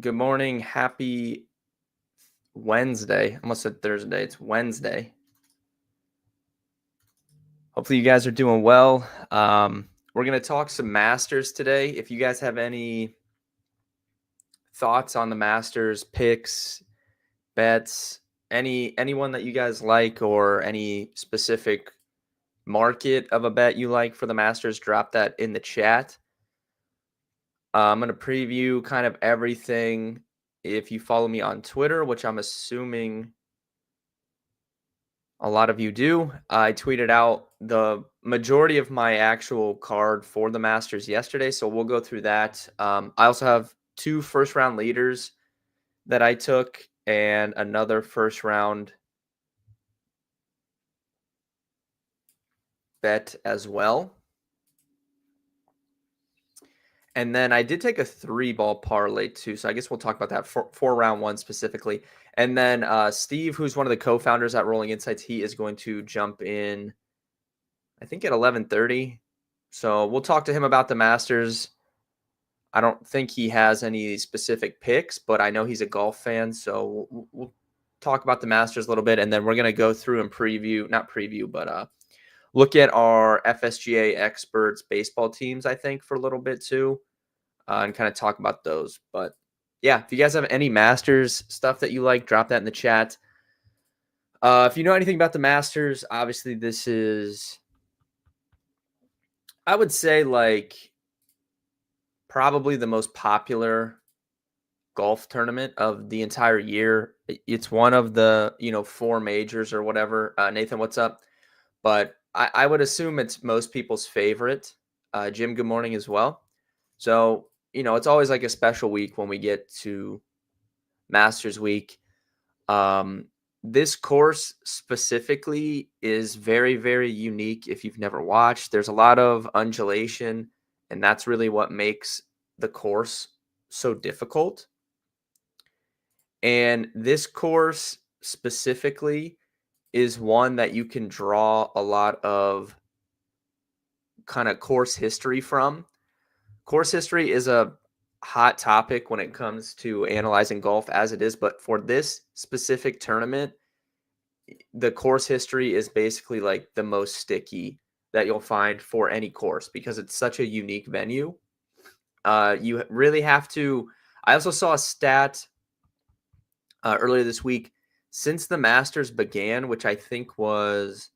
Good morning. Happy Wednesday. I almost said Thursday. It's Wednesday. Hopefully you guys are doing well. We're going to talk some Masters today. If you guys have any thoughts on the Masters, picks, bets, anyone that you guys like, or any specific market of a bet you like for the Masters, drop that in the chat. I'm going to preview kind of everything. If you follow me on Twitter, which I'm assuming a lot of you do, I tweeted out the majority of my actual card for the Masters yesterday, so we'll go through that. I also have 2 first-round leaders that I took and another first-round bet as well. And then I did take a 3-ball parlay too, so I guess we'll talk about that for round 1 specifically. And then Steve, who's one of the co-founders at Rolling Insights, he is going to jump in, I think, at 11:30. So we'll talk to him about the Masters. I don't think he has any specific picks, but I know he's a golf fan. So we'll talk about the Masters a little bit, and then we're going to go through and look at our FSGA experts baseball teams, I think, for a little bit too, and kind of talk about those. But yeah, if you guys have any Masters stuff that you like, drop that in the chat. If you know anything about the Masters, obviously this is, I would say, like, probably the most popular golf tournament of the entire year. It's one of the, 4 majors or whatever. Nathan, what's up? But I would assume it's most people's favorite. Jim, good morning as well. So, it's always like a special week when we get to Masters Week. This course specifically is very, very unique if you've never watched. There's a lot of undulation, and that's really what makes the course so difficult. And this course specifically is one that you can draw a lot of kind of course history from. Course history is a hot topic when it comes to analyzing golf as it is, but for this specific tournament, the course history is basically like the most sticky that you'll find for any course because it's such a unique venue. You really have to. I also saw a stat earlier this week. Since the Masters began, which I think was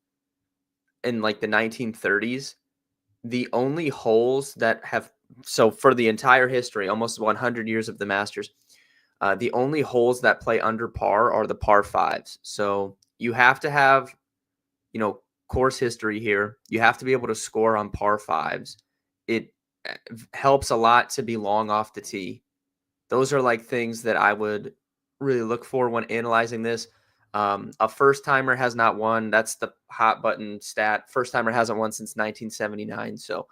in like the 1930s, the only holes that have, so for the entire history, almost 100 years of the Masters, the only holes that play under par are the par 5s. So you have to have, course history here. You have to be able to score on par 5s. It helps a lot to be long off the tee. Those are like things that I would really look for when analyzing this. A first timer has not won. That's the hot button stat. First timer hasn't won since 1979. So,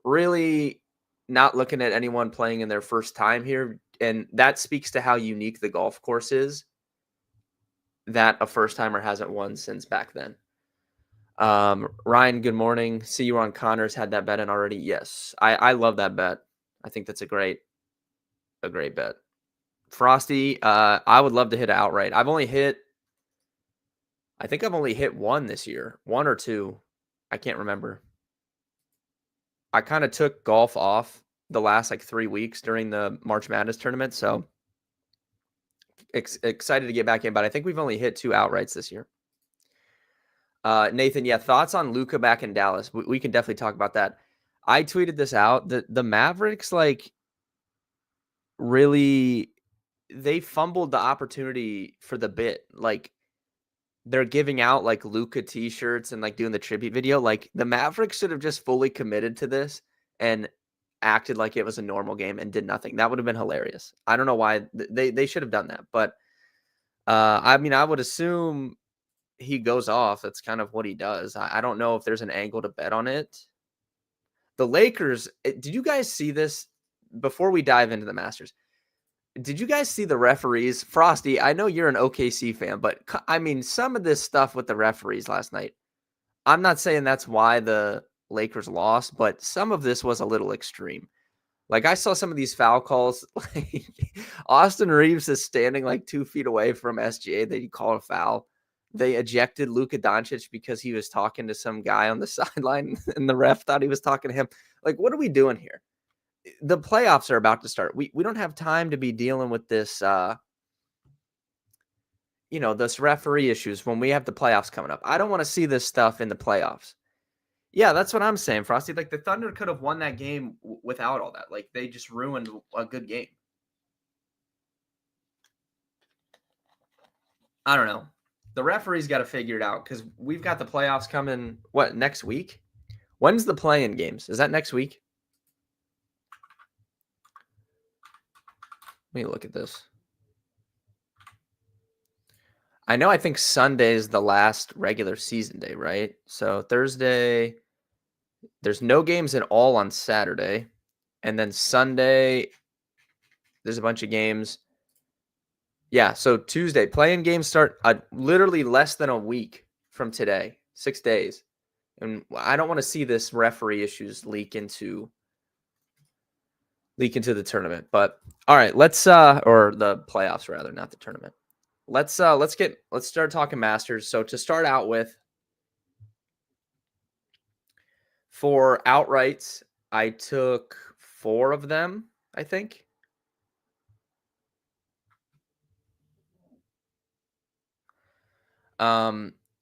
really not looking at anyone playing in their first time here. And that speaks to how unique the golf course is, that a first timer hasn't won since back then. Ryan, good morning. See you on Connors. Had that bet in already. Yes. I love that bet. I think that's a great bet. Frosty, I would love to hit it outright. I think I've only hit one this year, 1 or 2. I can't remember. I kind of took golf off the last 3 weeks during the March Madness tournament, so excited to get back in, but I think we've only hit 2 outrights this year. Nathan, yeah, thoughts on Luka back in Dallas? We can definitely talk about that. I tweeted this out. The Mavericks, really, they fumbled the opportunity for the bit. They're giving out Luka t-shirts and doing the tribute video. The Mavericks should have just fully committed to this and acted like it was a normal game and did nothing. That would have been hilarious. I don't know why they should have done that, but I would assume he goes off. That's kind of what he does. I don't know if there's an angle to bet on it. The Lakers, did you guys see this before we dive into the Masters? Did you guys see the referees? Frosty, I know you're an OKC fan, but some of this stuff with the referees last night, I'm not saying that's why the Lakers lost, but some of this was a little extreme. Like, I saw some of these foul calls. Like, Austin Reeves is standing like 2 feet away from SGA. They call a foul. They ejected Luka Doncic because he was talking to some guy on the sideline, and the ref thought he was talking to him. Like, what are we doing here? The playoffs are about to start. We don't have time to be dealing with this, this referee issues when we have the playoffs coming up. I don't want to see this stuff in the playoffs. Yeah, that's what I'm saying, Frosty. Like, the Thunder could have won that game without all that. Like, they just ruined a good game. I don't know. The referee's got to figure it out because we've got the playoffs coming, next week? When's the play-in games? Is that next week? Let me look at this. I think Sunday is the last regular season day, right? So Thursday, there's no games at all on Saturday. And then Sunday, there's a bunch of games. Yeah, so Tuesday, play-in games start literally less than a week from today, 6 days. And I don't want to see this referee issues leak into the tournament. But all right, let's or the playoffs rather, not the tournament. Let's start talking Masters. So to start out with, for outrights, I took 4 of them, I think.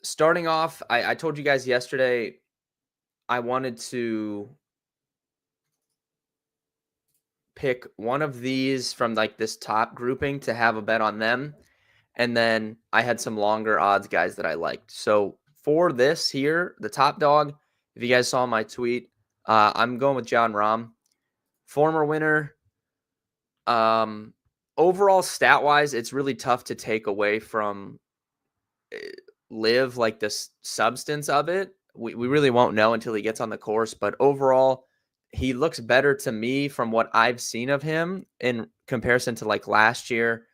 Starting off, I told you guys yesterday I wanted to pick one of these from like this top grouping to have a bet on them. And then I had some longer odds guys that I liked. So for this here, the top dog, if you guys saw my tweet, I'm going with Jon Rahm, former winner. Overall stat wise, it's really tough to take away from live like this substance of it. We really won't know until he gets on the course, but overall he looks better to me from what I've seen of him in comparison to like last year.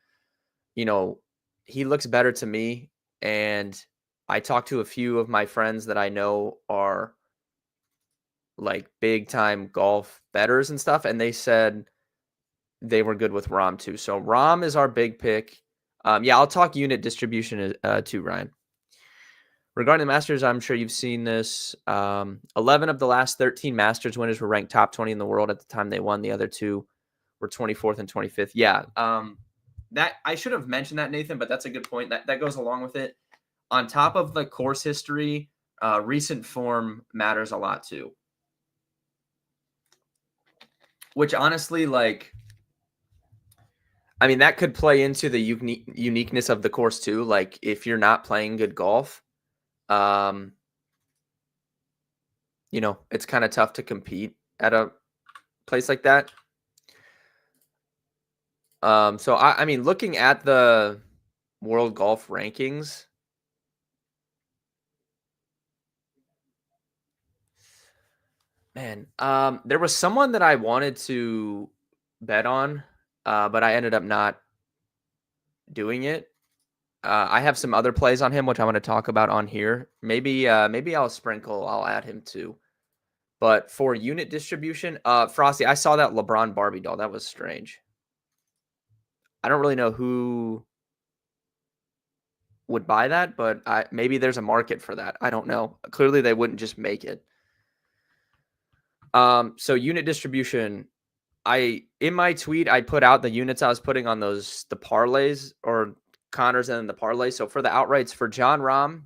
He looks better to me, and I talked to a few of my friends that I know are like big time golf bettors and stuff, and they said they were good with Rahm too. So Rahm is our big pick. Yeah, I'll talk unit distribution too, Ryan. Regarding the Masters, I'm sure you've seen this. 11 of the last 13 Masters winners were ranked top 20 in the world at the time they won. The other 2 were 24th and 25th. Yeah, that I should have mentioned that, Nathan, but that's a good point. That goes along with it. On top of the course history, recent form matters a lot too. Which honestly, that could play into the uniqueness of the course too. Like if you're not playing good golf, it's kind of tough to compete at a place like that. So looking at the world golf rankings, man, there was someone that I wanted to bet on, but I ended up not doing it. I have some other plays on him, which I want to talk about on here. Maybe I'll add him too. But for unit distribution, Frosty, I saw that LeBron Barbie doll. That was strange. I don't really know who would buy that, but maybe there's a market for that. I don't know. Clearly, they wouldn't just make it. So unit distribution, in my tweet, I put out the units I was putting on the parlays or Connors and the parlay. So for the outrights for Jon Rahm,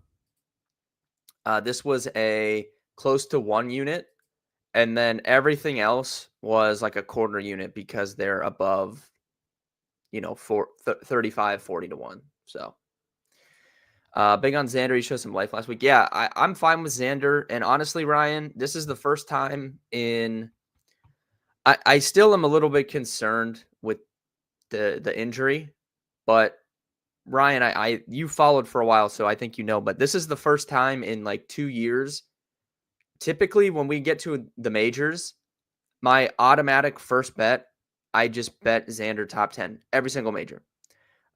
this was a close to 1 unit. And then everything else was like a quarter unit because they're above, 35, 40 to 1. So big on Xander. He showed some life last week. Yeah, I'm fine with Xander. And honestly, Ryan, this is the first time in – I still am a little bit concerned with the injury. But, Ryan, you followed for a while, so I think you know. But this is the first time in like 2 years. Typically, when we get to the majors, my automatic first bet, I just bet Xander top 10 every single major.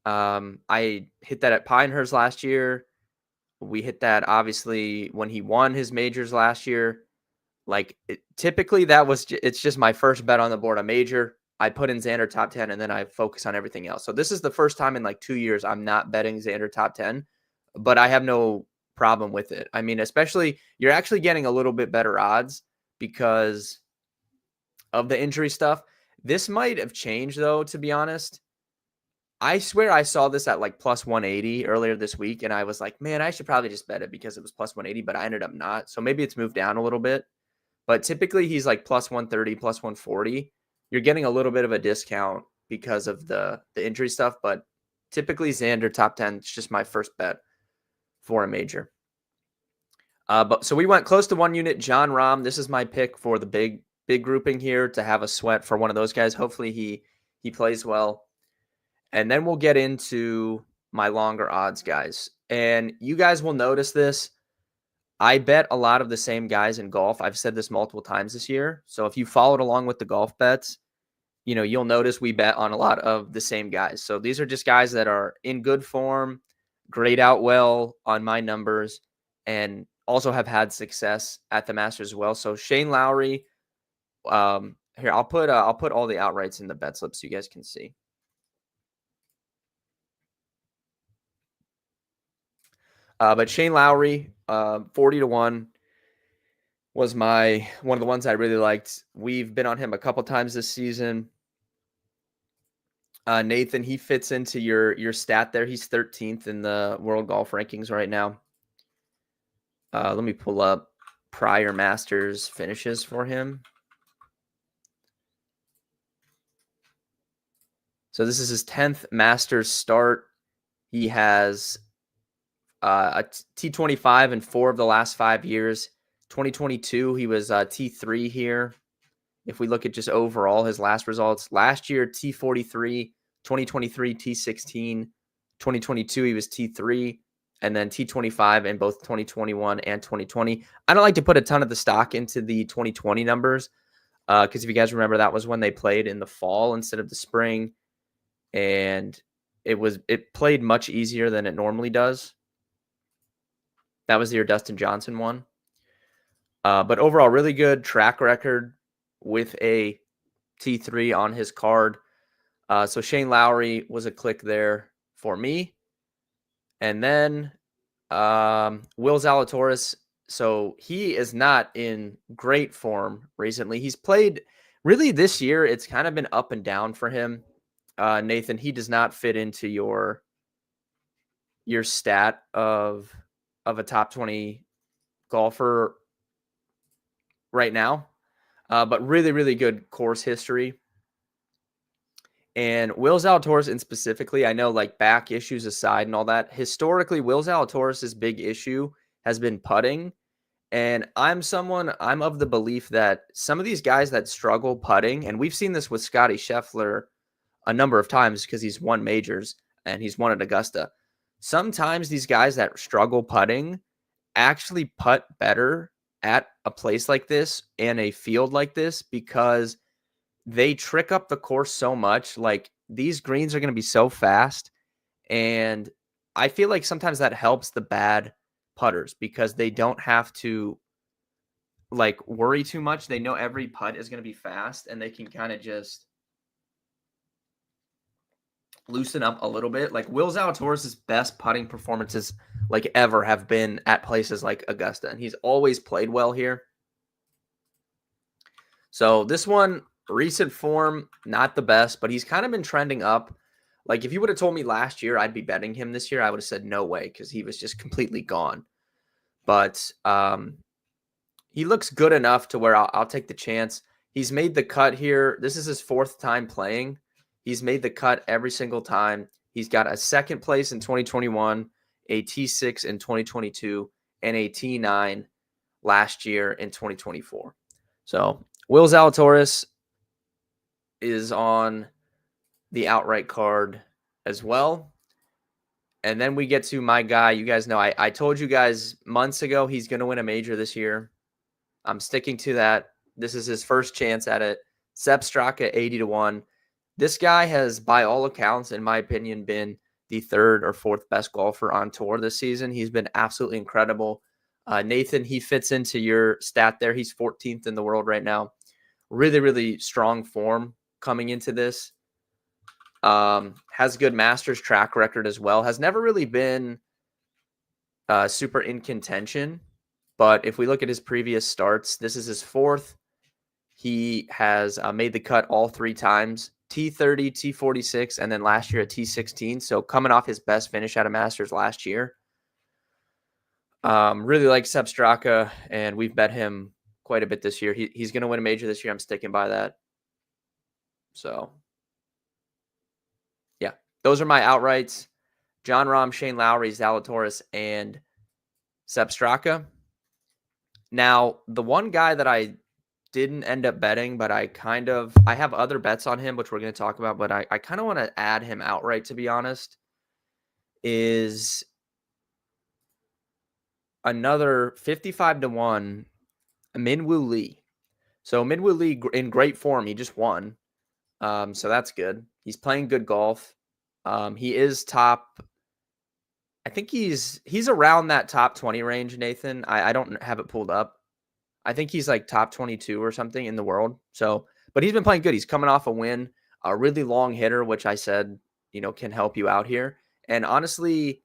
I hit that at Pinehurst last year. We hit that, obviously, when he won his majors last year. Like typically it's just my first bet on the board, a major. I put in Xander top 10 and then I focus on everything else. So this is the first time in like 2 years I'm not betting Xander top 10, but I have no problem with it. I mean, especially you're actually getting a little bit better odds because of the injury stuff. This might have changed though, to be honest. I swear I saw this at like plus 180 earlier this week, and I was like, man, I should probably just bet it because it was plus 180, but I ended up not. So maybe it's moved down a little bit. But typically he's like plus 130, plus 140. You're getting a little bit of a discount because of the injury stuff, but typically Xander top 10 is just my first bet for a major. But so we went close to 1 unit. John Rahm, this is my pick for the big grouping here to have a sweat for one of those guys. Hopefully he plays well. And then we'll get into my longer odds guys. And you guys will notice this. I bet a lot of the same guys in golf. I've said this multiple times this year. So if you followed along with the golf bets, you'll notice we bet on a lot of the same guys. So these are just guys that are in good form, grade out well on my numbers, and also have had success at the Masters as well. So Shane Lowry, here I'll put all the outrights in the bet slip so you guys can see. But Shane Lowry, 40-1 was one of the ones I really liked. We've been on him a couple times this season. Nathan, he fits into your stat there. He's 13th in the world golf rankings right now. Let me pull up prior Masters finishes for him. So this is his 10th Masters start. He has a T25 in 4 of the last 5 years. 2022, he was T3 here. If we look at just overall his last results, last year T43, 2023 T16, 2022 he was T3, and then T25 in both 2021 and 2020. I don't like to put a ton of the stock into the 2020 numbers because if you guys remember, that was when they played in the fall instead of the spring, and it played much easier than it normally does. That was the year Dustin Johnson won. But overall, really good track record with a T3 on his card. So Shane Lowry was a click there for me. And then Will Zalatoris. So he is not in great form recently. He's played really this year. It's kind of been up and down for him. Nathan, he does not fit into your stat of a top 20 golfer right now. But really, really good course history. And Will Zalatoris, specifically, I know like back issues aside and all that, historically, Will Zalatoris' big issue has been putting. And I'm of the belief that some of these guys that struggle putting, and we've seen this with Scotty Scheffler a number of times because he's won majors and he's won at Augusta. Sometimes these guys that struggle putting actually putt better at a place like this and a field like this because they trick up the course so much. Like these greens are going to be so fast. And I feel like sometimes that helps the bad putters because they don't have to like worry too much. They know every putt is going to be fast and they can kind of just loosen up a little bit. Like Will Zalatoris' best putting performances like ever have been at places like Augusta, and he's always played well here. So this one, recent form, not the best, but he's kind of been trending up. Like if you would have told me last year I'd be betting him this year, I would have said no way because he was just completely gone. But he looks good enough to where I'll take the chance. He's made the cut here. This is his 4th time playing. He's made the cut every single time. He's got a 2nd place in 2021, a T6 in 2022, and a T9 last year in 2024. So Will Zalatoris is on the outright card as well. And then we get to my guy. You guys know I told you guys months ago he's going to win a major this year. I'm sticking to that. This is his first chance at it. Sepp Straka, 80-1. This guy has, by all accounts, in my opinion, been the 3rd or 4th best golfer on tour this season. He's been absolutely incredible. Nathan, he fits into your stat there. He's 14th in the world right now. Really, really strong form coming into this. Has good Masters track record as well. Has never really been super in contention. But if we look at his previous starts, this is his fourth. He has made the cut all 3 times, T30, T46, and then last year at T16. So coming off his best finish at a Masters last year. Really like Sepp Straka, and we've bet him quite a bit this year. He's going to win a major this year. I'm sticking by that. So, yeah, those are my outrights. John Rahm, Shane Lowry, Zalatoris, and Sepp Straka. Now, the one guy that I didn't end up betting, but I have other bets on him, which we're going to talk about, but I kind of want to add him outright, to be honest, is another 55-1, Minwoo Lee. So Minwoo Lee in great form. He just won. So that's good. He's playing good golf. He is top. I think he's around that top 20 range, Nathan. I don't have it pulled up. I think he's like top 22 or something in the world. So, but he's been playing good. He's coming off a win, a really long hitter, which I said, can help you out here. And honestly,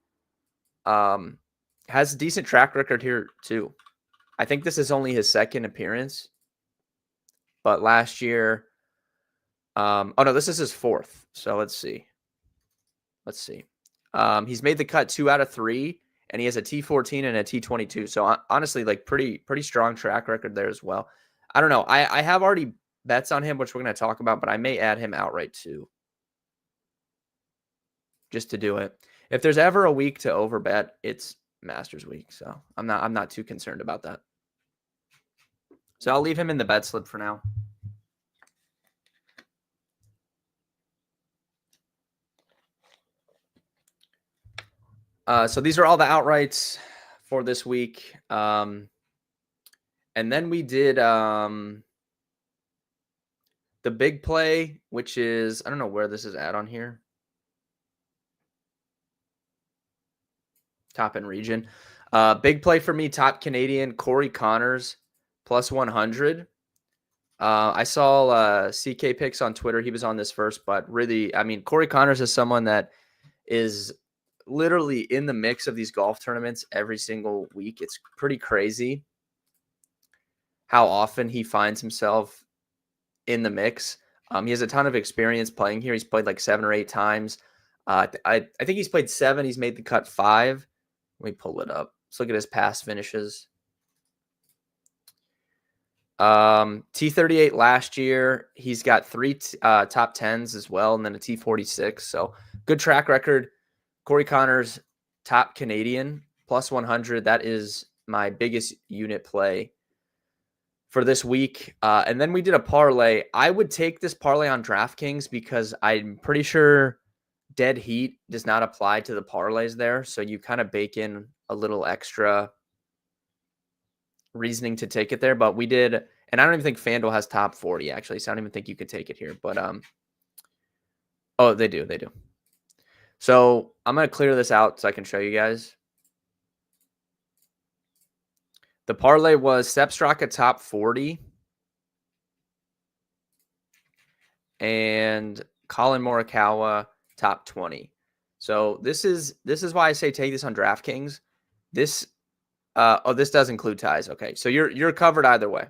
has a decent track record here too. I think this is only his second appearance, but last year, oh no, this is his fourth. So let's see. He's made the cut 2 out of 3, and he has a T14 and a T22. So honestly, like pretty strong track record there as well. I don't know. I have already bets on him, which we're going to talk about, but I may add him outright too, just to do it. If there's ever a week to overbet, it's Masters week. So I'm not too concerned about that. So I'll leave him in the bet slip for now. So these are all the outrights for this week. And then we did the big play, which is, I don't know where this is at on here. Top in region. Big play for me, top Canadian, Corey Connors, plus 100. I saw CK Picks on Twitter. He was on this first, but really, I mean, Corey Connors is someone that is literally in the mix of these golf tournaments every single week. It's pretty crazy how often he finds himself in the mix. He has a ton of experience playing here. He's played like 7 or 8 times. I think he's played 7. He's made the cut 5. Let me pull it up. Let's look at his past finishes. T38 last year. He's got 3 top 10s as well, and then a T46. So good track record. Corey Connors, top Canadian, plus 100. That is my biggest unit play for this week. And then we did a parlay. I would take this parlay on DraftKings because I'm pretty sure dead heat does not apply to the parlays there. So you kind of bake in a little extra reasoning to take it there. But we did, and I don't even think FanDuel has top 40 actually. So I don't even think you could take it here. But oh, they do. So I'm going to clear this out so I can show you guys. The parlay was Sepp Straka top 40 and Colin Morikawa top 20. So this is why I say take this on DraftKings. This does include ties. Okay, so you're covered either way.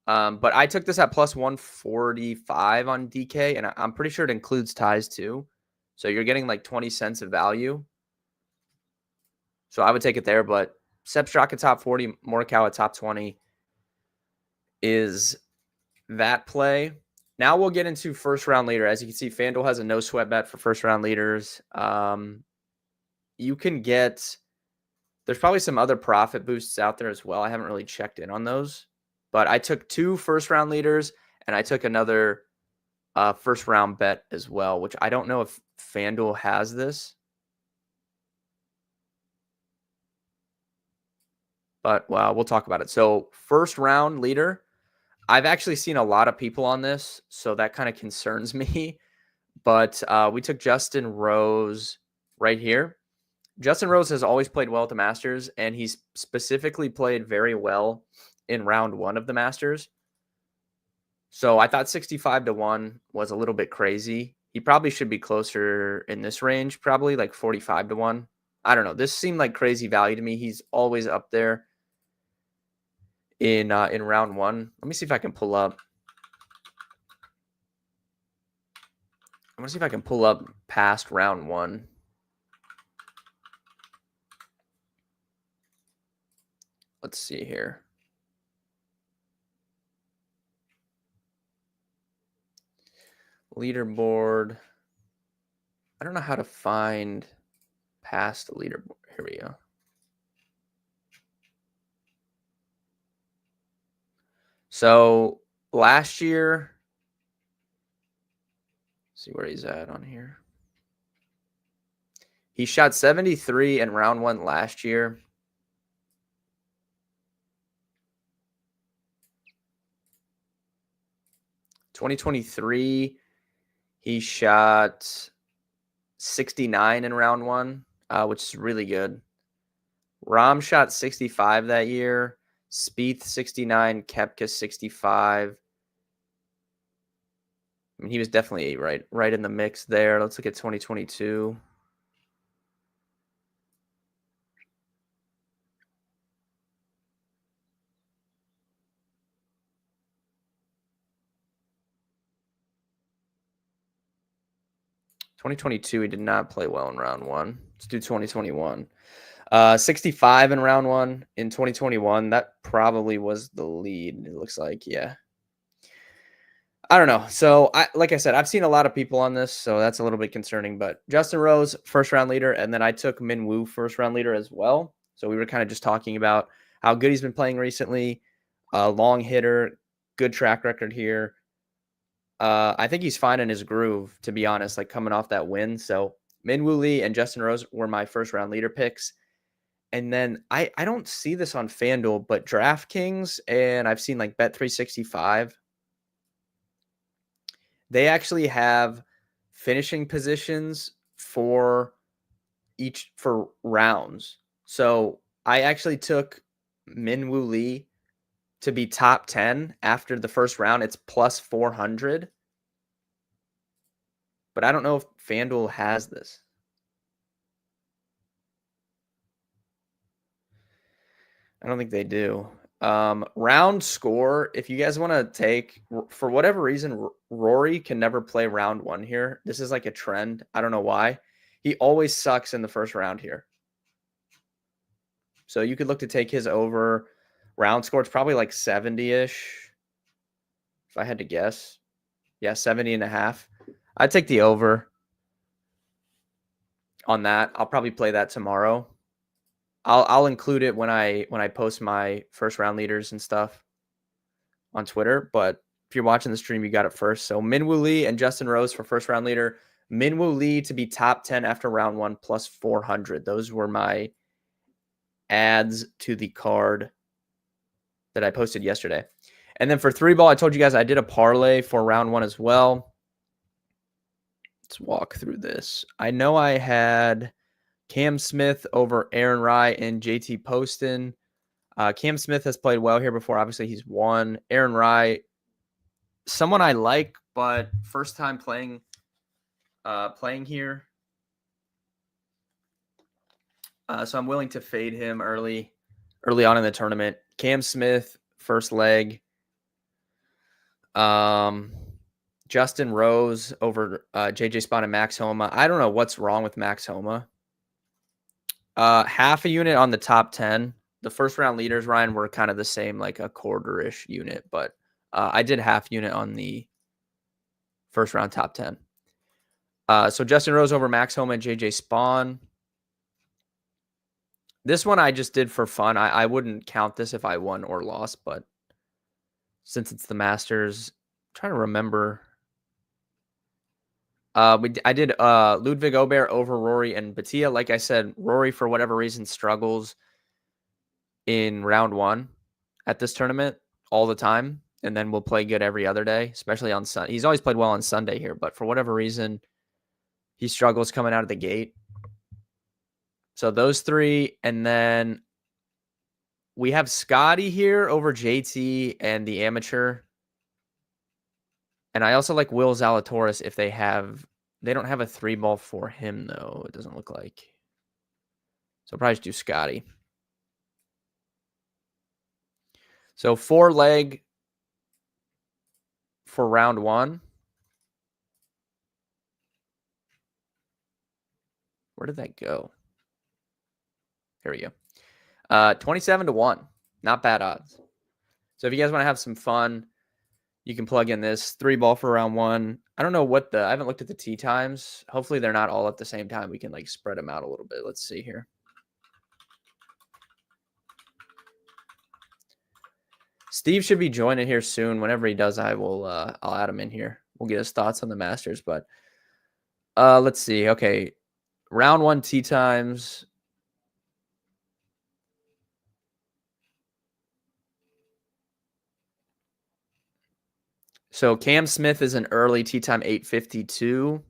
But I took this at plus 145 on DK, and I'm pretty sure it includes ties too. So you're getting like 20 cents of value. So I would take it there, but Sepp Straka top 40, Morikawa top 20 is that play. Now we'll get into first round leader. As you can see, FanDuel has a no sweat bet for first round leaders. You can get, there's probably some other profit boosts out there as well. I haven't really checked in on those, but I took 2 first round leaders and I took another first round bet as well, which I don't know if FanDuel has this. But we'll talk about it. So first round leader, I've actually seen a lot of people on this, so that kind of concerns me. But we took Justin Rose right here. Justin Rose has always played well at the Masters, and he's specifically played very well in round 1 of the Masters. So I thought 65-1 was a little bit crazy. He probably should be closer in this range, probably like 45-1. I don't know. This seemed like crazy value to me. He's always up there in round 1. Let me see if I can pull up. I want to see if I can pull up past round 1. Let's see here. Leaderboard. I don't know how to find past the leaderboard. Here we go. So last year, see where he's at on here. He shot 73 in round 1 last year. (2023), he shot 69 in round 1, which is really good. Rahm shot 65 that year. Spieth 69, Koepka 65. I mean, he was definitely right in the mix there. Let's look at 2022. He did not play well in round 1. Let's do 2021. 65 in round 1 in 2021. That probably was the lead. It looks like, yeah. I don't know. So, like I said, I've seen a lot of people on this, so that's a little bit concerning. But Justin Rose, first round leader, and then I took Min Woo, first round leader as well. So we were kind of just talking about how good he's been playing recently. Long hitter, good track record here. I think he's finding his groove, to be honest, like coming off that win. So Min Woo Lee and Justin Rose were my first round leader picks. And then I don't see this on FanDuel, but DraftKings and I've seen like Bet365, they actually have finishing positions for rounds. So I actually took Min Woo Lee to be top 10 after the first round. It's plus 400. But I don't know if FanDuel has this. I don't think they do. Round score, if you guys want to take, for whatever reason, Rory can never play round 1 here. This is like a trend. I don't know why. He always sucks in the first round here. So you could look to take his over round score. It's probably like 70-ish, if I had to guess. Yeah, 70.5. I'd take the over on that. I'll probably play that tomorrow. I'll include it when I post my first round leaders and stuff on Twitter. But if you're watching the stream, you got it first. So Min Woo Lee and Justin Rose for first round leader. Min Woo Lee to be top 10 after round 1 plus 400. Those were my adds to the card that I posted yesterday. And then for 3-ball, I told you guys I did a parlay for round 1 as well. Let's walk through this. I know I had Cam Smith over Aaron Rai and JT Poston. Cam Smith has played well here before. Obviously, he's won. Aaron Rai, someone I like, but first time playing here. So I'm willing to fade him early on in the tournament. Cam Smith, first leg. Justin Rose over JJ Spawn and Max Homa. I don't know what's wrong with Max Homa. Half a unit on the top 10. The first round leaders, Ryan, were kind of the same, like a quarter-ish unit, but I did half unit on the first round top 10. So Justin Rose over Max Homa and JJ Spawn. This one I just did for fun. I wouldn't count this if I won or lost, but since it's the Masters, I'm trying to remember. I did Ludwig Aubert over Rory and Batia. Like I said, Rory, for whatever reason, struggles in round 1 at this tournament all the time, and then will play good every other day, especially on Sunday. He's always played well on Sunday here, but for whatever reason, he struggles coming out of the gate. So those three, and then we have Scotty here over JT and the amateur. And I also like Will Zalatoris if they don't have a 3-ball for him, though, it doesn't look like. So I'll probably just do Scotty. So 4-leg for round 1. Where did that go? Here we go. 27-1. Not bad odds. So if you guys want to have some fun, you can plug in this 3-ball for round 1. I don't know I haven't looked at the tee times. Hopefully they're not all at the same time. We can like spread them out a little bit. Let's see here. Steve should be joining here soon. Whenever he does, I'll add him in here. We'll get his thoughts on the Masters, but let's see. Okay. Round 1 tee times. So Cam Smith is an early tee time 8:52.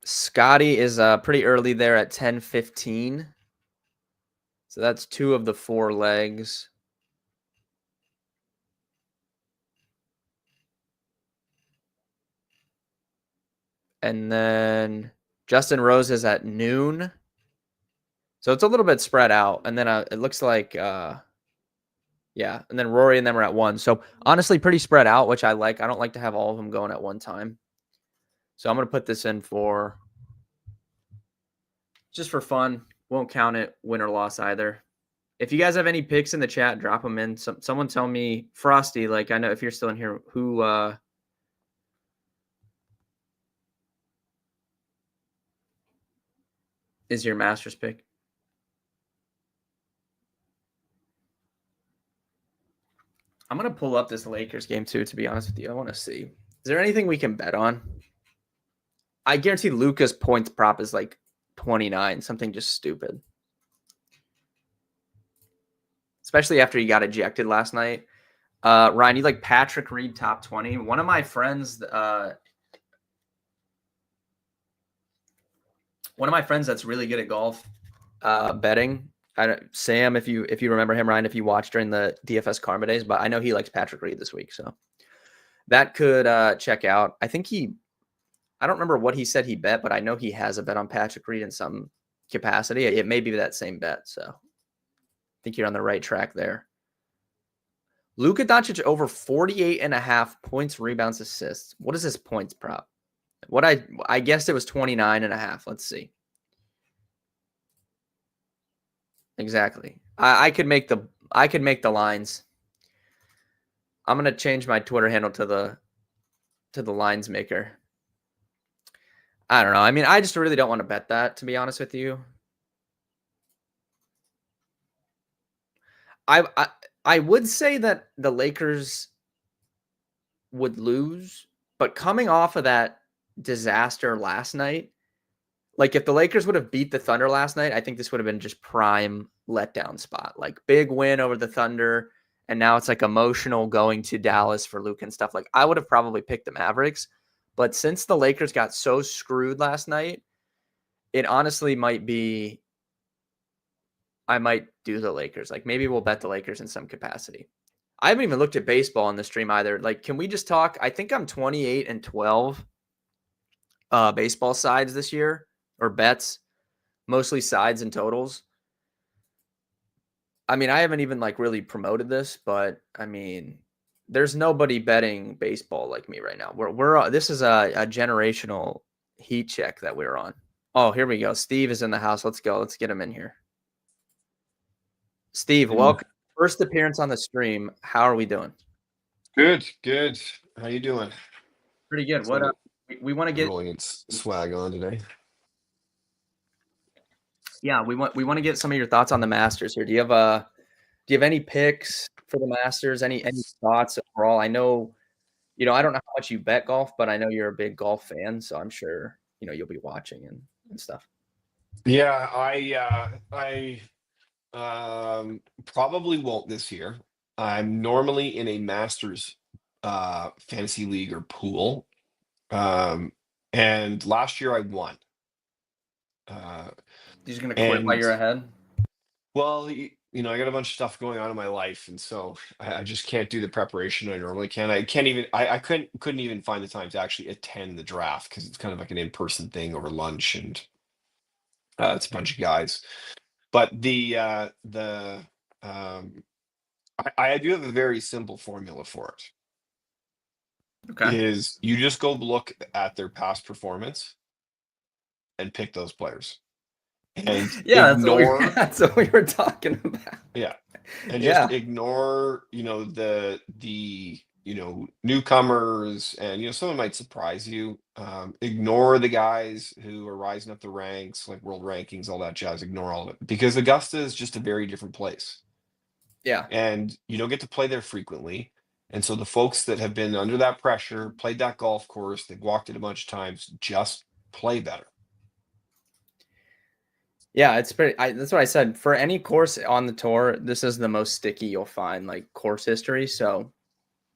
Scotty is pretty early there at 10:15. So that's 2 of the 4 legs. And then Justin Rose is at noon. So it's a little bit spread out. And then it looks like, yeah. And then Rory and them are at 1. So honestly, pretty spread out, which I like. I don't like to have all of them going at one time. So I'm going to put this in for just for fun. Won't count it win or loss either. If you guys have any picks in the chat, drop them in. Someone tell me, Frosty, like I know if you're still in here, who is your Masters pick? I'm going to pull up this Lakers game too, to be honest with you. I want to see. Is there anything we can bet on? I guarantee Luka's points prop is like 29, something just stupid. Especially after he got ejected last night. Ryan, you like Patrick Reed top 20? One of my friends that's really good at golf betting. Sam, if you remember him, Ryan, if you watched during the DFS Karma days, but I know he likes Patrick Reed this week, so that could check out. I don't remember what he said he bet, but I know he has a bet on Patrick Reed in some capacity. It may be that same bet, so I think you're on the right track there. Luka Doncic over 48.5 points, rebounds, assists. What is his points prop? What I guessed it was 29.5. Let's see. Exactly. I could make the lines. I'm gonna change my Twitter handle to the lines maker. I don't know. I mean, I just really don't want to bet that, to be honest with you. I would say that the Lakers would lose, but coming off of that disaster last night, like if the Lakers would have beat the Thunder last night, I think this would have been just prime letdown spot. Like big win over the Thunder, and now it's like emotional going to Dallas for Luke and stuff. Like I would have probably picked the Mavericks, but since the Lakers got so screwed last night, it honestly might be I might do the Lakers. Like maybe we'll bet the Lakers in some capacity. I haven't even looked at baseball on the stream either. Like, can we just talk? I think I'm 28-12 baseball sides this year, or bets, mostly sides and totals. I mean, I haven't even like really promoted this, but I mean, there's nobody betting baseball like me right now. This is a generational heat check that we're on. Oh, here we go. Steve is in the house. Let's go. Let's get him in here. Steve, welcome. First appearance on the stream. How are we doing? Good. How you doing? Pretty good. What we want to get rolling swag on today. Yeah, we want to get some of your thoughts on the Masters here. Do you have any picks for the Masters? Any thoughts overall? I know, I don't know how much you bet golf, but I know you're a big golf fan, so I'm sure you'll be watching and stuff. Yeah, I probably won't this year. I'm normally in a Masters fantasy league or pool. Um, and last year I won. Uh, You're just gonna quit while and you're ahead? well, I got a bunch of stuff going on in my life, and so I just can't do the preparation I normally can. I can't even. I couldn't even find the time to actually attend the draft because it's kind of like an in-person thing over lunch, and it's a bunch of guys. But um, I do have a very simple formula for it. Okay. Is you just go look at their past performance and pick those players and Yeah, ignore, that's what we were talking about. yeah, and just Yeah. ignore, newcomers, and someone might surprise you. Ignore the guys who are rising up the ranks, like world rankings, all that jazz. Ignore all of it because Augusta is just a very different place, Yeah. and you don't get to play there frequently. And so the folks that have been under that pressure, played that golf course, they've walked it a bunch of times, just play better. Yeah, it's pretty that's what I said. For any course on the tour, this is the most sticky you'll find, like course history. So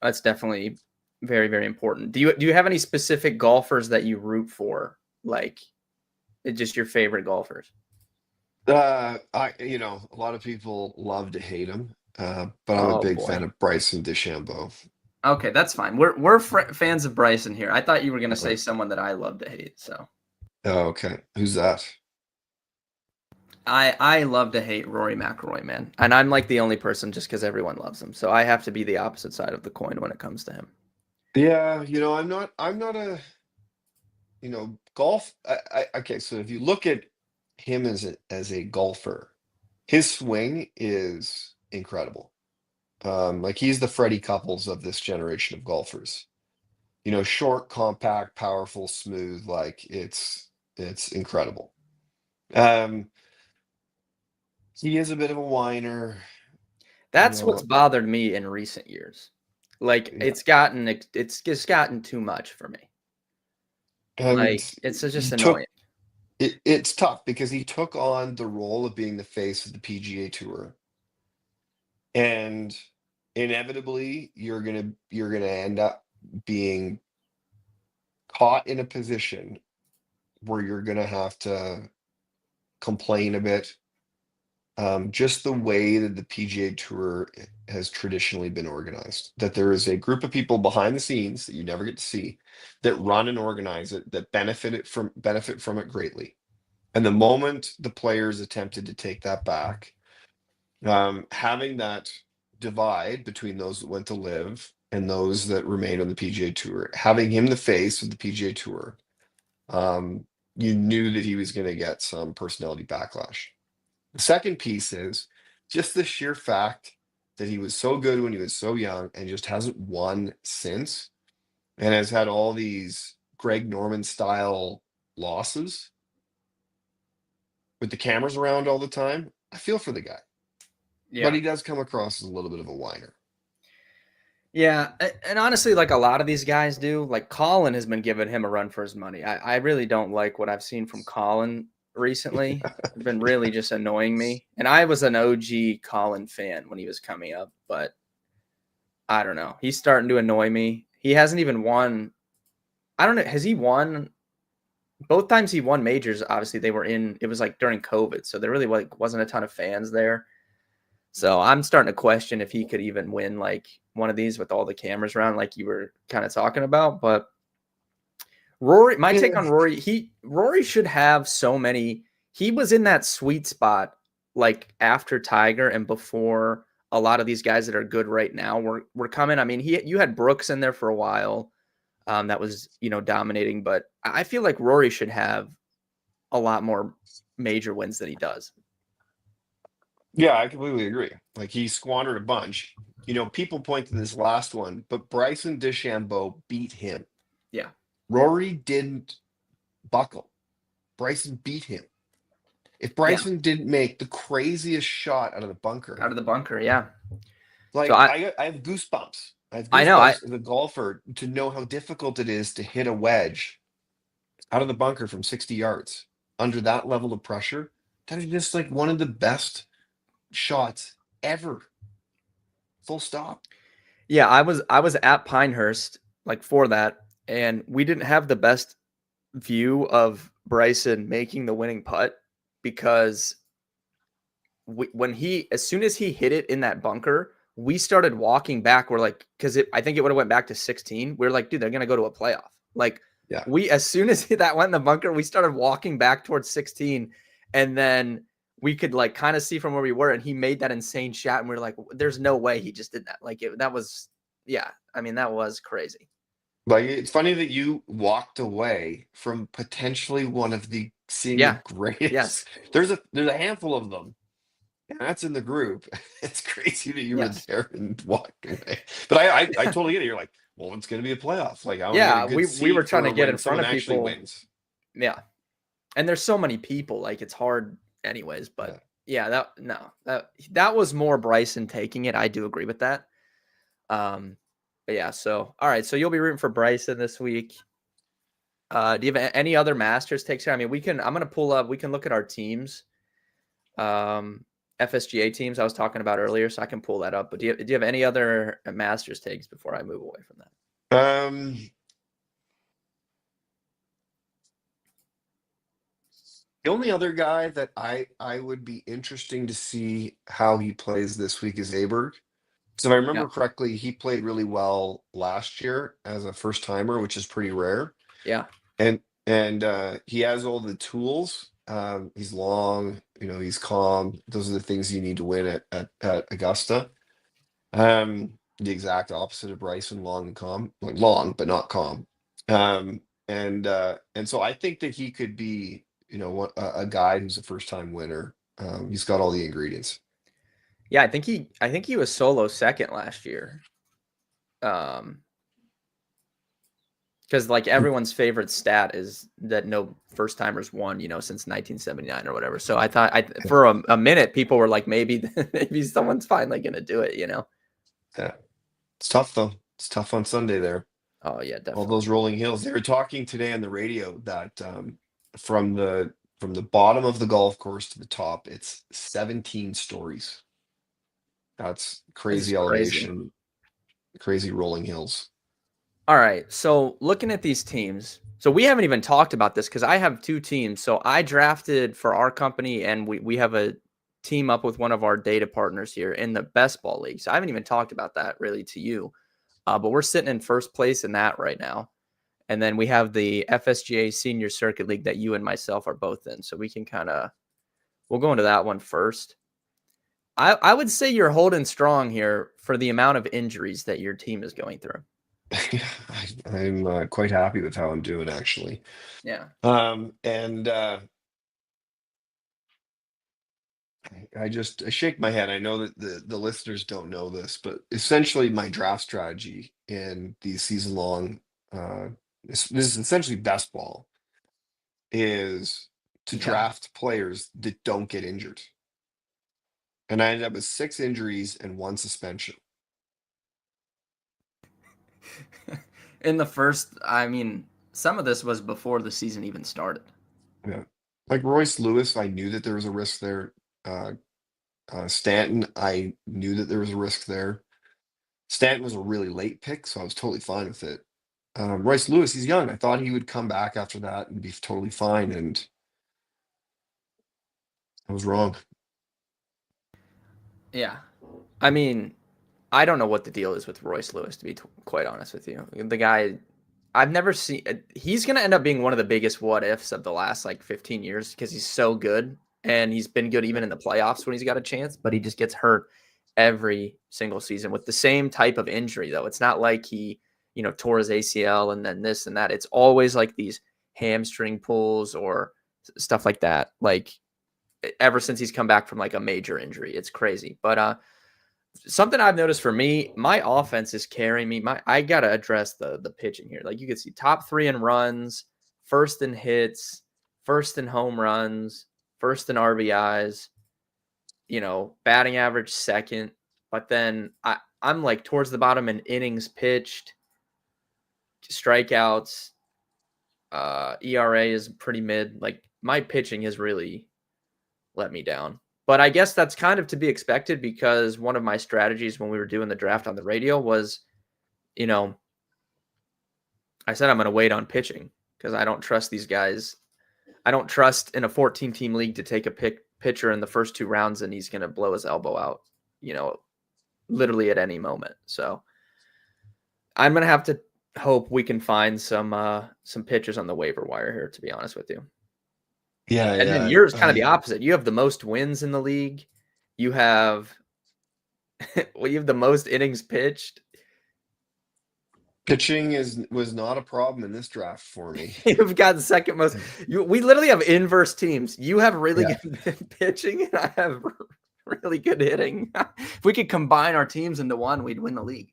that's definitely very, very important. Do you have any specific golfers that you root for? Like just your favorite golfers? A lot of people love to hate him, but I'm a Oh big boy. fan of Bryson DeChambeau. Okay, that's fine. We're fans of Bryson here. I thought you were gonna Uh, say someone that I love to hate. So oh, okay. Who's that? I love to hate Rory McIlroy, man, and I'm like the only person just because everyone loves him. So I have to be the opposite side of the coin when it comes to him. Yeah, I'm not a, golf. Okay, so if you look at him as a golfer, his swing is incredible. Like he's the Freddie Couples of this generation of golfers. Short, compact, powerful, smooth, like it's incredible. Um, he is a bit of a whiner, you That's what's know, bothered me in recent years. Like yeah. it's just gotten too much for me. And Like it's he just took annoying. it's tough because he took on the role of being the face of the PGA Tour, and inevitably you're gonna end up being caught in a position where you're gonna have to complain a bit. Just the way that the PGA Tour has traditionally been organized, that there is a group of people behind the scenes that you never get to see that run and organize it, that benefit from it greatly. And the moment the players attempted to take that back, having that divide between those that went to live and those that remained on the PGA Tour, having him the face of the PGA Tour, um, you knew that he was going to get some personality backlash. The second piece is just the sheer fact that he was so good when he was so young and just hasn't won since, and has had all these Greg Norman style losses with the cameras around all the time. I feel for the guy, but Yeah. he does come across as a little bit of a whiner. Yeah, and honestly, like a lot of these guys do, like Colin has been giving him a run for his money. I really don't like what I've seen from Colin recently. It's been really just annoying me. And I was an OG Colin fan when he was coming up, but I don't know. He's starting to annoy me. He hasn't even won. I don't know. Has he won both times he won majors? Obviously, they were in. It was like during COVID, so there really like wasn't a ton of fans there. So I'm starting to question if he could even win like one of these with all the cameras around, like you were kind of talking about. But Rory, my take Yeah. on Rory, Rory should have so many. He was in that sweet spot like after Tiger and before a lot of these guys that are good right now were coming. I mean, you had Brooks in there for a while, that was dominating, but I feel like Rory should have a lot more major wins than he does. Yeah, I completely agree. Like he squandered a bunch. People point to this last one, but Bryson DeChambeau beat him. Yeah, Rory didn't buckle. Bryson beat him. If yeah, Bryson didn't make the craziest shot out of the bunker, out of the bunker. Yeah. So like I have goosebumps. I have I know I goosebumps as a golfer to know how difficult it is to hit a wedge out of the bunker from 60 yards under that level of pressure. That is just like one of the best shots ever. Full stop. Yeah, I was at Pinehurst like for that, and we didn't have the best view of Bryson making the winning putt because when he as soon as he hit it in that bunker, we started walking back. We're like, because I think it would have went back to 16. We are like, dude, they're gonna go to a playoff. Like Yeah. we as soon as that went in the bunker, we started walking back towards 16, and then we could like kind of see from where we were, and he made that insane shot, and we are like, there's no way he just did that. Like that was, yeah, I mean that was crazy. Like, it's funny that you walked away from potentially one of seeing the Yeah. greatest. Yes. There's a handful of them, and that's in the group. It's crazy that you were Yes. there and walked away. But I totally get it. You're like, well, it's going to be a playoff. Like, I want to get a Yeah. good We were seat trying for to get when in front someone of actually people. wins. Yeah. And there's so many people, like it's hard anyways, Yeah. but yeah, that was more Bryson taking it. I do agree with that. But yeah, so all right, so you'll be rooting for Bryson this week. Do you have any other Masters takes here? I mean, I'm gonna pull up, we can look at our teams. FSGA teams I was talking about earlier, so I can pull that up. But do you have any other Masters takes before I move away from that? The only other guy that I would be interesting to see how he plays this week is Aberg. So if I Yeah. remember correctly, he played really well last year as a first timer, which is pretty rare. Yeah. And he has all the tools. He's long, he's calm. Those are the things you need to win at Augusta. The exact opposite of Bryson, long and calm, like long but not calm. And so I think that he could be, a guy who's a first time winner. He's got all the ingredients. Yeah, I think he was solo second last year. Because like everyone's favorite stat is that no first timers won, since 1979 or whatever. So I thought for a minute people were like, maybe maybe someone's finally gonna do it. Yeah, it's tough though. It's tough on Sunday there. Oh yeah, All definitely. those rolling hills. They were talking today on the radio that from the bottom of the golf course to the top, it's 17 stories. That's This is crazy crazy. elevation, crazy rolling hills. All right, so looking at these teams, so we haven't even talked about this because I have two teams. So I drafted for our company, and we have a team up with one of our data partners here in the best ball league. So I haven't even talked about that really to you, but we're sitting in first place in that right now. And then we have the FSGA Senior Circuit League that you and myself are both in. So we can we'll go into that one first. I would say you're holding strong here for the amount of injuries that your team is going through. I'm quite happy with how I'm doing, actually. Yeah. And I shake my head. I know that the listeners don't know this, but essentially my draft strategy in these season long, this is essentially best ball, is to Yeah. draft players that don't get injured. And I ended up with 6 injuries and 1 suspension. In the first, I mean, some of this was before the season even started. Yeah. Like Royce Lewis, I knew that there was a risk there. Uh, Stanton, I knew that there was a risk there. Stanton was a really late pick, so I was totally fine with it. Royce Lewis, he's young. I thought he would come back after that and be totally fine, and I was wrong. Yeah. I mean, I don't know what the deal is with Royce Lewis, to be quite honest with you. The guy, I've never seen, he's going to end up being one of the biggest what ifs of the last like 15 years because he's so good. And he's been good even in the playoffs when he's got a chance, but he just gets hurt every single season with the same type of injury, though. It's not like he, tore his ACL and then this and that. It's always like these hamstring pulls or stuff like that. Like ever since he's come back from like a major injury, it's crazy. But something I've noticed for me, my offense is carrying me. I gotta address the pitching here. Like you can see, top three in runs, first in hits, first in home runs, first in RBIs. Batting average second. But then I'm like towards the bottom in innings pitched, strikeouts. ERA is pretty mid. Like my pitching has really let me down. But I guess that's kind of to be expected because one of my strategies when we were doing the draft on the radio was, you know, I said I'm going to wait on pitching because I don't trust these guys. I don't trust in a 14-team league to take a pitcher in the first 2 rounds and he's going to blow his elbow out, literally at any moment. So I'm going to have to hope we can find some pitchers on the waiver wire here, to be honest with you. Yeah, And then yours kind of the opposite. You have the most wins in the league. You have you have the most innings pitched. Pitching was not a problem in this draft for me. You've got the second most. We literally have inverse teams. You have really Yeah. good pitching, and I have really good hitting. If we could combine our teams into one, we'd win the league.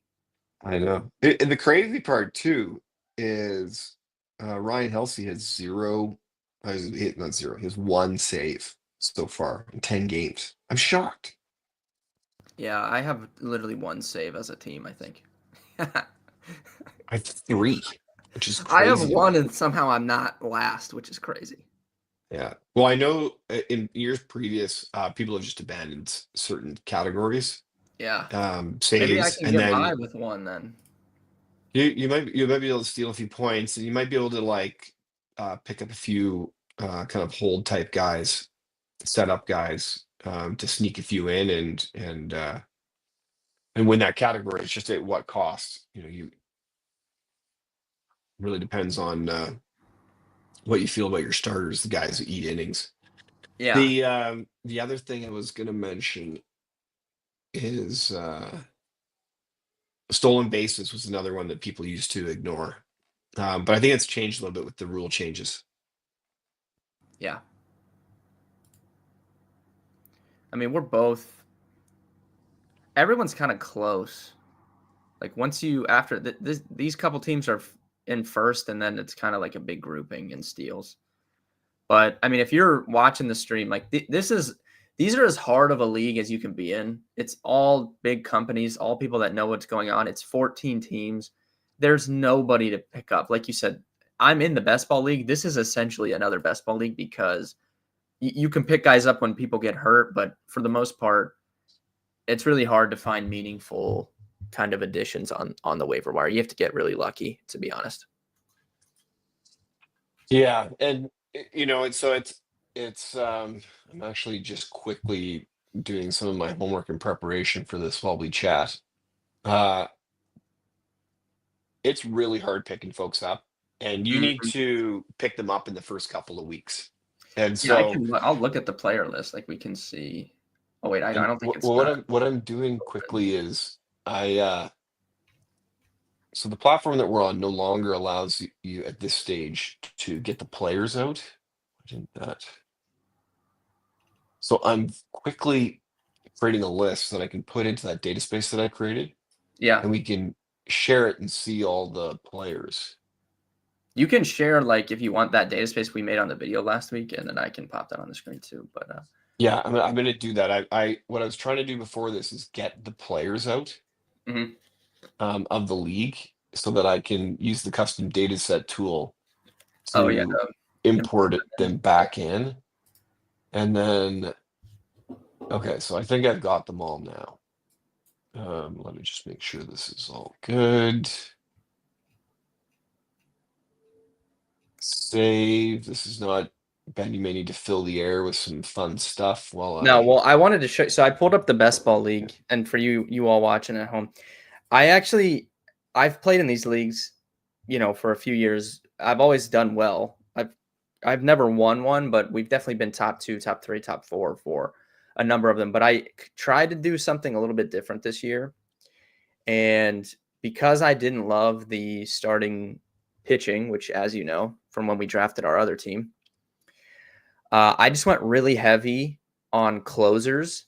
I know. And the crazy part too is Ryan Helsey has zero. Not zero. He has 1 save so far in 10 games. I'm shocked. Yeah, I have literally 1 save as a team, I think. I have 3, which is I have crazy. 1, and somehow I'm not last, which is crazy. Yeah. Well, I know in years previous, people have just abandoned certain categories. Yeah. Maybe I Saves, can and get by then with 1 then. you might be able to steal a few points, and you might be able to like pick up a few kind of hold type guys, setup guys, to sneak a few in and win that category. It's just at what cost? You really depends on what you feel about your starters, the guys who eat innings. Yeah. The other thing I was gonna mention is stolen bases was another one that people used to ignore. But I think it's changed a little bit with the rule changes. Yeah. I mean, we're both. Everyone's kind of close. Like once you after these couple teams are in first, and then it's kind of like a big grouping in steals. But I mean, if you're watching the stream, like these are as hard of a league as you can be in. It's all big companies, all people that know what's going on. It's 14 teams. There's nobody to pick up. Like you said, I'm in the best ball league. This is essentially another best ball league because you can pick guys up when people get hurt, but for the most part, it's really hard to find meaningful kind of additions on the waiver wire. You have to get really lucky, to be honest. Yeah, and it's I'm actually just quickly doing some of my homework in preparation for this while we chat. Uh it's really hard picking folks up, and you need Mhm. to pick them up in the first couple of weeks. And Yeah, so I'll look at the player list. Like we can see. Oh wait, I and don't think it's what not I'm doing open. quickly is so the platform that we're on no longer allows you at this stage to get the players out. I did that. So I'm quickly creating a list that I can put into that data space that I created, Yeah, and we can share it and see all the players. you can share like if you want that data space we made on the video last week, and then I can pop that on the screen too. But Yeah, I'm gonna do that. I what I was trying to do before this is get the players out mhm. of the league so that I can use the custom data set tool Oh yeah, to import import them them in. back in. And then, okay, so I think I've got them all now. Let me just make sure this is all good. Save. This is not Ben. You may need to fill the air with some fun stuff while No, I. well, I wanted to show. So I pulled up the best ball league, and for you all watching at home, I've played in these leagues, for a few years. I've always done well. I've never won one, but we've definitely been top 2, top 3, top 4 for a number of them. But I tried to do something a little bit different this year, and because I didn't love the starting pitching, which, as you know, from when we drafted our other team, I just went really heavy on closers.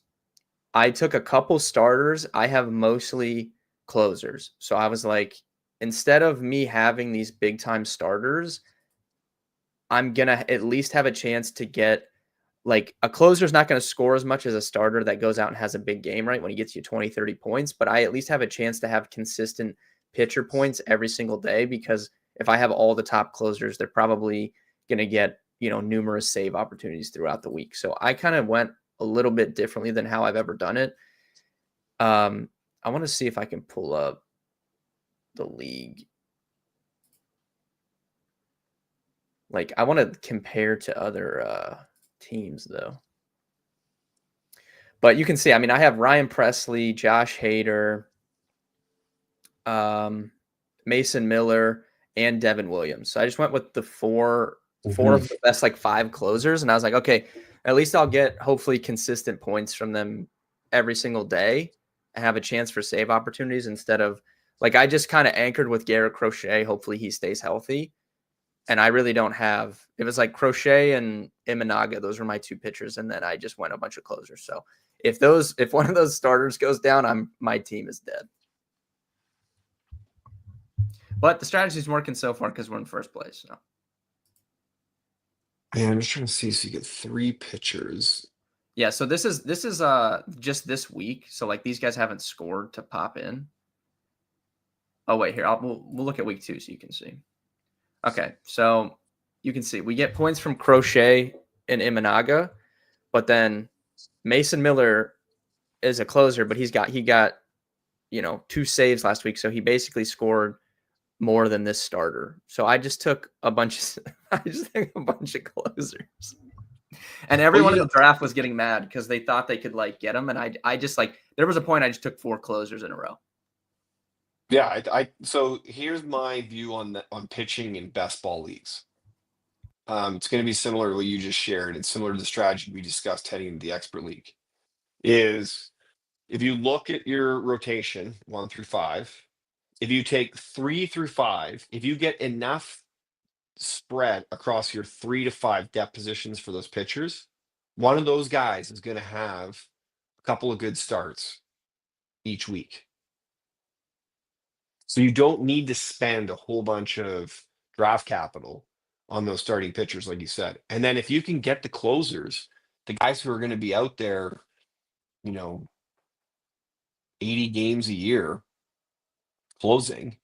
I took a couple starters. I have mostly closers. So I was like, instead of me having these big time starters, I'm going to at least have a chance to get like a closer's not going to score as much as a starter that goes out and has a big game, right? When he gets you 20, 30 points, but I at least have a chance to have consistent pitcher points every single day because if I have all the top closers, they're probably going to get, numerous save opportunities throughout the week. So I kind of went a little bit differently than how I've ever done it. I want to see if I can pull up the league. Like, I want to compare to other teams, though. But you can see, I mean, I have Ryan Presley, Josh Hader, Mason Miller, and Devin Williams. So I just went with the four of the best, like, 5 closers. And I was like, okay, at least I'll get hopefully consistent points from them every single day and have a chance for save opportunities instead of, like, I just kind of anchored with Garrett Crochet. Hopefully he stays healthy. And I really don't have – it was like Crochet and Imanaga. Those were my 2 pitchers, and then I just went a bunch of closers. So if one of those starters goes down, my team is dead. But the strategy is working so far because we're in first place. So. Yeah, I'm just trying to see. So you get 3 pitchers. Yeah, so this is just this week. So, like, these guys haven't scored to pop in. Oh, wait, here. We'll look at week 2 so you can see. Okay, so you can see we get points from Crochet and Imanaga, but then Mason Miller is a closer, but he got 2 saves last week, so he basically scored more than this starter. So I just took a bunch of closers. And everyone in the draft was getting mad because they thought they could, like, get them, and I just, like, there was a point I just took 4 closers in a row. Yeah, so here's my view on pitching in best ball leagues. It's going to be similar to what you just shared. It's similar to the strategy we discussed heading into the expert league. Is if you look at your rotation 1 through 5, if you take 3 through 5, if you get enough spread across your 3 to 5 depth positions for those pitchers, one of those guys is going to have a couple of good starts each week. So you don't need to spend a whole bunch of draft capital on those starting pitchers, like you said. And then if you can get the closers, the guys who are going to be out there, 80 games a year closing,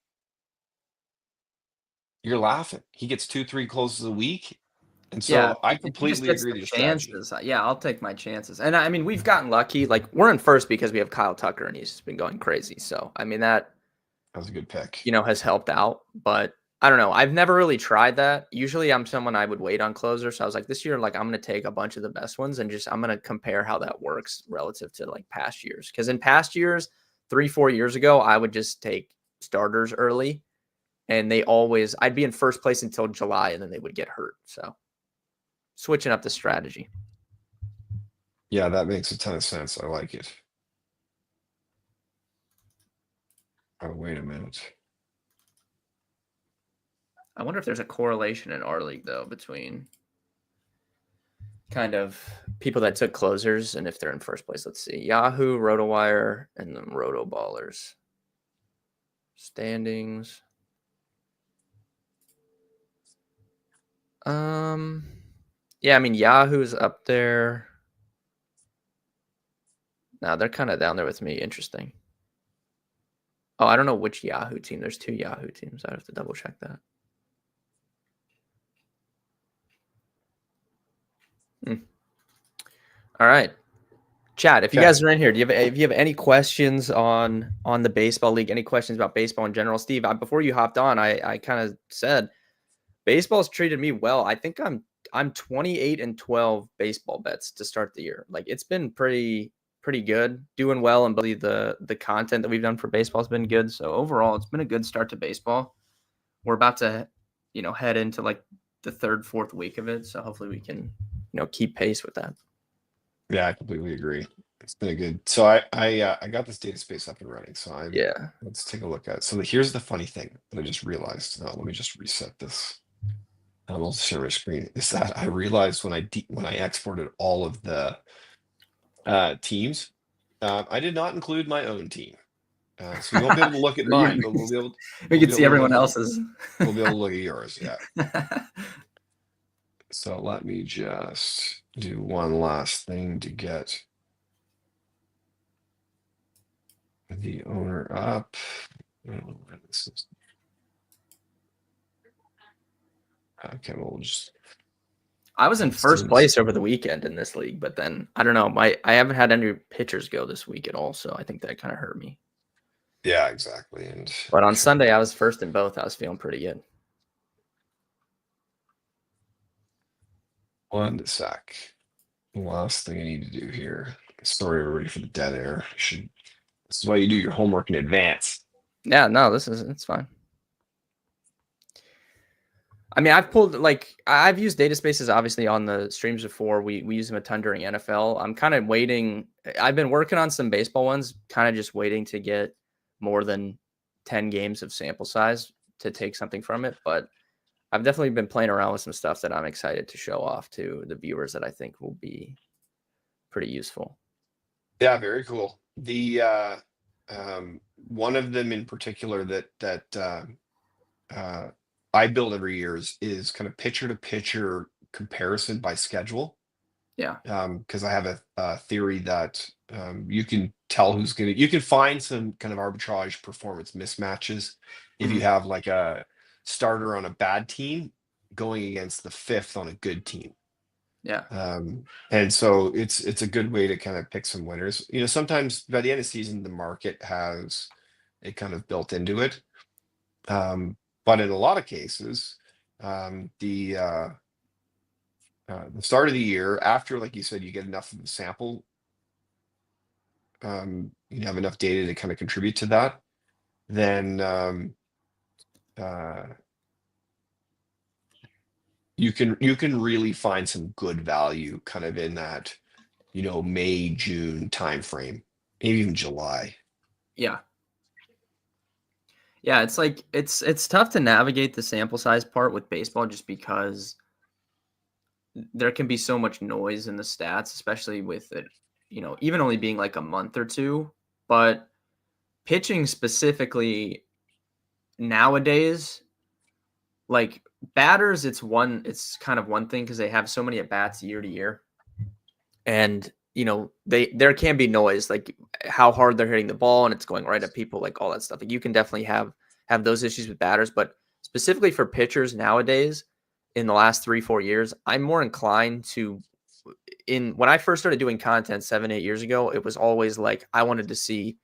you're laughing. He gets 2-3 closes a week. And Yeah, so I if he just completely gets agree the with your strategy. chances, yeah, I'll take my chances. And I mean, we've gotten lucky. Like, we're in first because we have Kyle Tucker, and he's just been going crazy. So I mean, that was a good pick. has helped out. But I don't know. I've never really tried that. Usually, I'm someone I would wait on closers. So I was like, this year, like, I'm going to take a bunch of the best ones and I'm going to compare how that works relative to, like, past years. Because in past years, 3-4 years ago, I would just take starters early, and I'd be in first place until July, and then they would get hurt. So switching up the strategy. Yeah, that makes a ton of sense. I like it. Oh, wait a minute. I wonder if there's a correlation in our league, though, between kind of people that took closers and if they're in first place. Let's see. Yahoo, RotoWire, and then Roto Ballers. Standings. Yeah, I mean, Yahoo's up there. No, they're kind of down there with me. Interesting. Oh, I don't know which Yahoo team. There's 2 Yahoo teams. I have to double check that. All right. Chat, if you guys are in here, if you have any questions on the baseball league, any questions about baseball in general, Steve, before you hopped on, I kind of said baseball's treated me well. I think I'm 28-12 baseball bets to start the year. Like, it's been pretty good, doing well, and believe the content that we've done for baseball has been good. So overall, it's been a good start to baseball. We're about to, head into, like, the 3rd, 4th week of it. So hopefully we can, keep pace with that. Yeah, I completely agree. It's been a good. So I got this data space up and running. So let's take a look at it. So here's the funny thing that I just realized. Let me just reset this. I'll share my screen. Is that I realized when I exported all of the teams, I did not include my own team. So you won't be able to look at mine, but we'll be able. We can see everyone else's. We'll be able to look at yours. Yeah. So let me just do one last thing to get the owner up. Okay, we'll just. I was in It first seems. place over the weekend in this league, but then I don't know. I haven't had any pitchers go this week at all, so I think that kind of hurt me. Yeah, exactly. And But I'm on trying Sunday, to I was first in both. I was feeling pretty good. one sec. Last thing I need to do here. Sorry, everybody, for the dead air. This is why you do your homework in advance. Yeah, no, it's fine. I mean, I've used data spaces obviously on the streams before. We use them a ton during NFL. I'm kind of waiting. I've been working on some baseball ones, kind of just waiting to get more than 10 games of sample size to take something from it. But I've definitely been playing around with some stuff that I'm excited to show off to the viewers that I think will be pretty useful. Yeah, very cool. The one of them in particular that I build every year is kind of pitcher to pitcher comparison by schedule. Yeah. Because I have a theory that you can tell you can find some kind of arbitrage performance mismatches if you Mhm. have like a starter on a bad team going against the fifth on a good team. Yeah. And so it's a good way to kind of pick some winners. Sometimes by the end of the season, the market has it kind of built into it. But in a lot of cases, the start of the year, after, like you said, you get enough of the sample, you have enough data to kind of contribute to that, then uh, you can really find some good value kind of in that, May, June timeframe, maybe even July. Yeah. Yeah, it's like it's tough to navigate the sample size part with baseball just because there can be so much noise in the stats, especially with it, even only being like a month or two. But pitching specifically nowadays, like batters, it's kind of one thing because they have so many at bats year to year. And there can be noise, like how hard they're hitting the ball and it's going right at people, like all that stuff. Like you can definitely have those issues with batters, but specifically for pitchers nowadays, in the last 3-4 years, I'm more inclined to, when I first started doing content 7-8 years ago, it was always like I wanted to see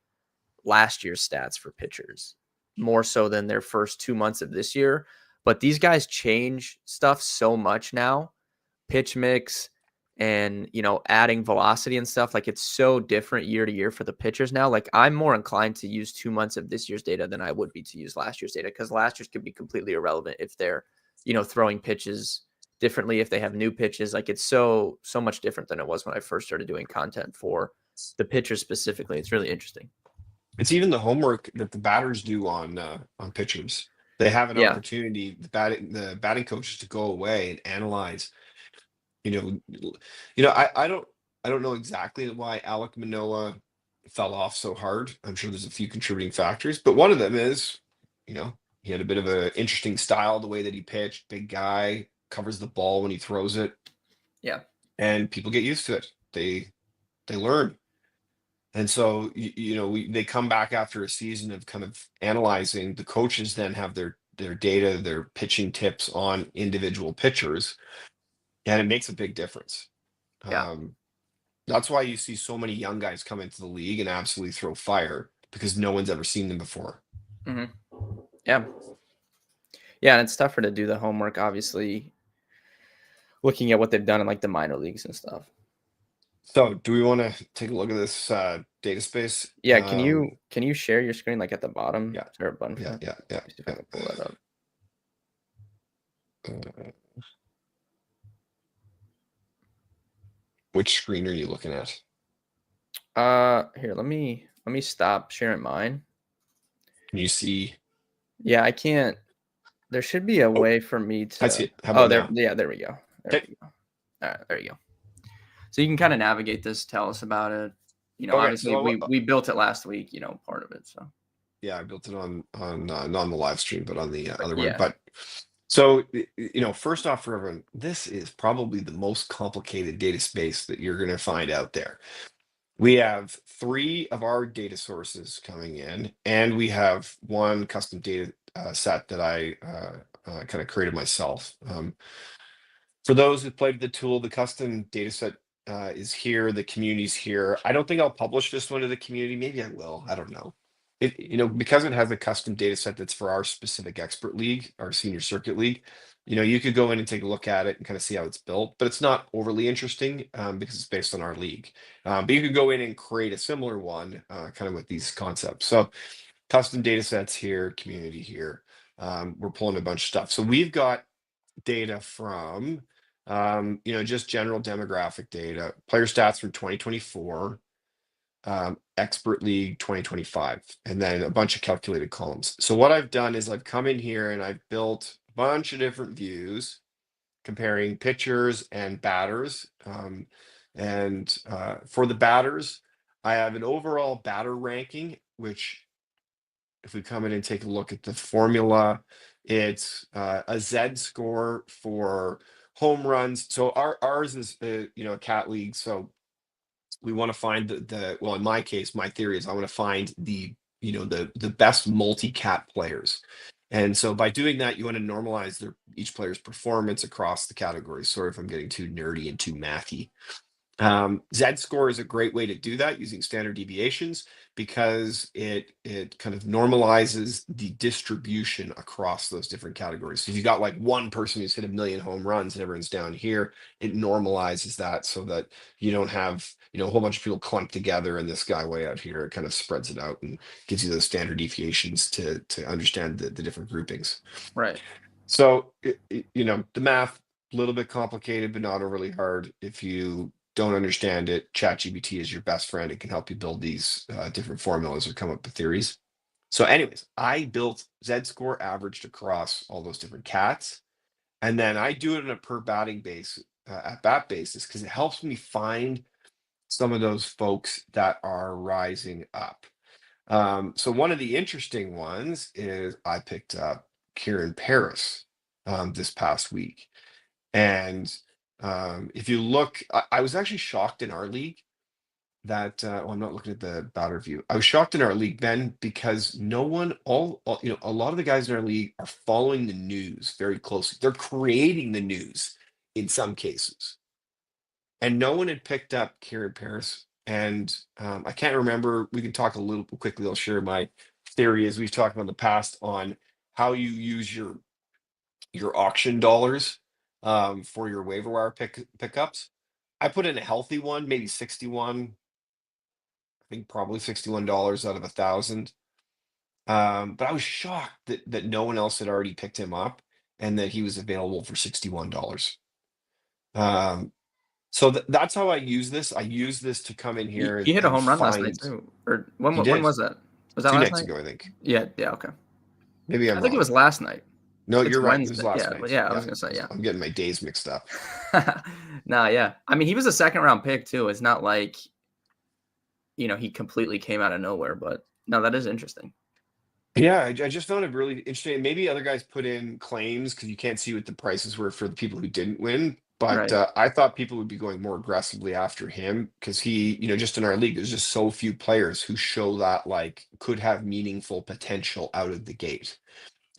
last year's stats for pitchers more so than their first 2 months of this year. But these guys change stuff so much now, pitch mix and adding velocity and stuff. Like it's so different year to year for the pitchers now. Like I'm more inclined to use 2 months of this year's data than I would be to use last year's data, because last year's could be completely irrelevant if they're throwing pitches differently, if they have new pitches. Like it's so much different than it was when I first started doing content for the pitchers specifically. It's really interesting. It's even the homework that the batters do on pitchers. They have an Yeah. opportunity, the batting coaches, to go away and analyze. You know, I don't know exactly why Alek Manoah fell off so hard. I'm sure there's a few contributing factors, but one of them is, he had a bit of an interesting style, the way that he pitched. Big guy, covers the ball when he throws it, Yeah. and people get used to it. They learn. And so they come back after a season of kind of analyzing. The coaches then have their data, their pitching tips on individual pitchers, and it makes a big difference. Yeah. That's why you see so many young guys come into the league and absolutely throw fire, because no one's ever seen them before. Hmm. Yeah. Yeah. And it's tougher to do the homework, obviously, looking at what they've done in like the minor leagues and stuff. So, do we want to take a look at this data space? Yeah. Can you share your screen like at the bottom? Yeah, Is there a button for yeah, that? yeah, yeah. Let me see if I can pull that up. Which screen are you looking at? Here, let me stop sharing mine. Can you see? Yeah, I can't. There should be a Oh, way for me I see to. it. How Oh, about there. now? Yeah, there we go. There Okay. we go. All right, there you go. So you can kind of navigate this. Tell us about it. Okay. Obviously So, we built it last week. Part of it. So. yeah, I built it on not on the live stream, but on the But other one. yeah. But so, first off, for everyone, this is probably the most complicated data space that you're going to find out there. We have 3 of our data sources coming in, and we have one custom data set that I kind of created myself. For those who played with the tool, the custom data set is here. The community's here. I don't think I'll publish this one to the community. Maybe I will. I don't know. Because it has a custom data set that's for our specific expert league, our senior circuit league. You could go in and take a look at it and kind of see how it's built, but it's not overly interesting because it's based on our league. But you could go in and create a similar one, kind of with these concepts. So custom data sets here, community here. We're pulling a bunch of stuff. So we've got data from just general demographic data, player stats from 2024, expert league 2025, and then a bunch of calculated columns. So what I've done is I've come in here and I've built a bunch of different views comparing pitchers and batters. And for the batters, I have an overall batter ranking, which if we come in and take a look at the formula, it's a Z score for home runs. So ours is a cat league. So we want to find well, in my case, my theory is I want to find the best multi-cat players. And so by doing that, you want to normalize each player's performance across the categories. Sorry if I'm getting too nerdy and too mathy. Z-score is a great way to do that using standard deviations because it kind of normalizes the distribution across those different categories. So if you got like one person who's hit 1,000,000 home runs and everyone's down here, it normalizes that so that you don't have a whole bunch of people clumped together and this guy way out here. It kind of spreads it out and gives you those standard deviations to understand the different groupings. Right. So the math a little bit complicated, but not overly hard. If you don't understand it, ChatGPT is your best friend. It can help you build these different formulas or come up with theories. So anyways, I built Z-score averaged across all those different cats. And then I do it on a per batting base, at bat basis, because it helps me find some of those folks that are rising up. So one of the interesting ones is I picked up Kieran Paris this past week. And if you look, I was actually shocked in our league that I'm not looking at the batter view. I was shocked in our league, Ben, because no one, a lot of the guys in our league are following the news very closely. They're creating the news in some cases. And no one had picked up Kieran Paris. And I can't remember. We can talk a little quickly. I'll share my theory as we've talked about in the past on how you use your auction dollars for your waiver wire pickups. I put in a healthy one, maybe 61. I think probably $61 out of 1,000. But I was shocked that no one else had already picked him up and that he was available for $61. So that's how I use this. I use this to come in He, here he hit a and home run last night find. too. Or when He when did was that? Was that 2 last nights night? ago, I think. Yeah, okay. Maybe I'm I think it was wrong. last night. No, It's you're right. It was Wednesday. last Yeah, night. yeah, I was Yeah, gonna say, yeah. I'm getting my days mixed up. Nah, yeah. I mean, he was a second round pick too. It's not like, he completely came out of nowhere, but no, that is interesting. Yeah, I just found it really interesting. Maybe other guys put in claims because you can't see what the prices were for the people who didn't win. But Right. I thought people would be going more aggressively after him because he, just in our league, there's just so few players who show that like could have meaningful potential out of the gate.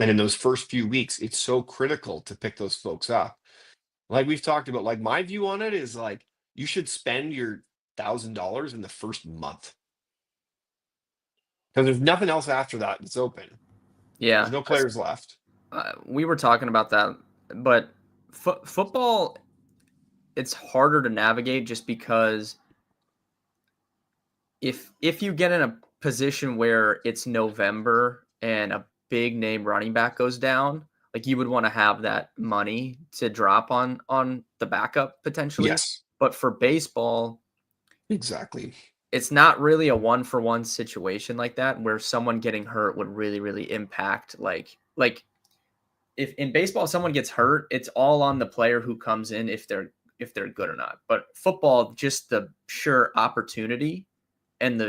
And in those first few weeks, it's so critical to pick those folks up. Like we've talked about, like my view on it is like you should spend your $1,000 in the first month because there's nothing else after that that's open. There's Yeah. no players left. We were talking about that, but football, it's harder to navigate just because if you get in a position where it's November and a big name running back goes down, like you would want to have that money to drop on the backup potentially. Yes, But for baseball, exactly. it's not really a one for one situation like that where someone getting hurt would really really impact like if in baseball someone gets hurt, it's all on the player who comes in if they're good or not. But football, just the sure opportunity and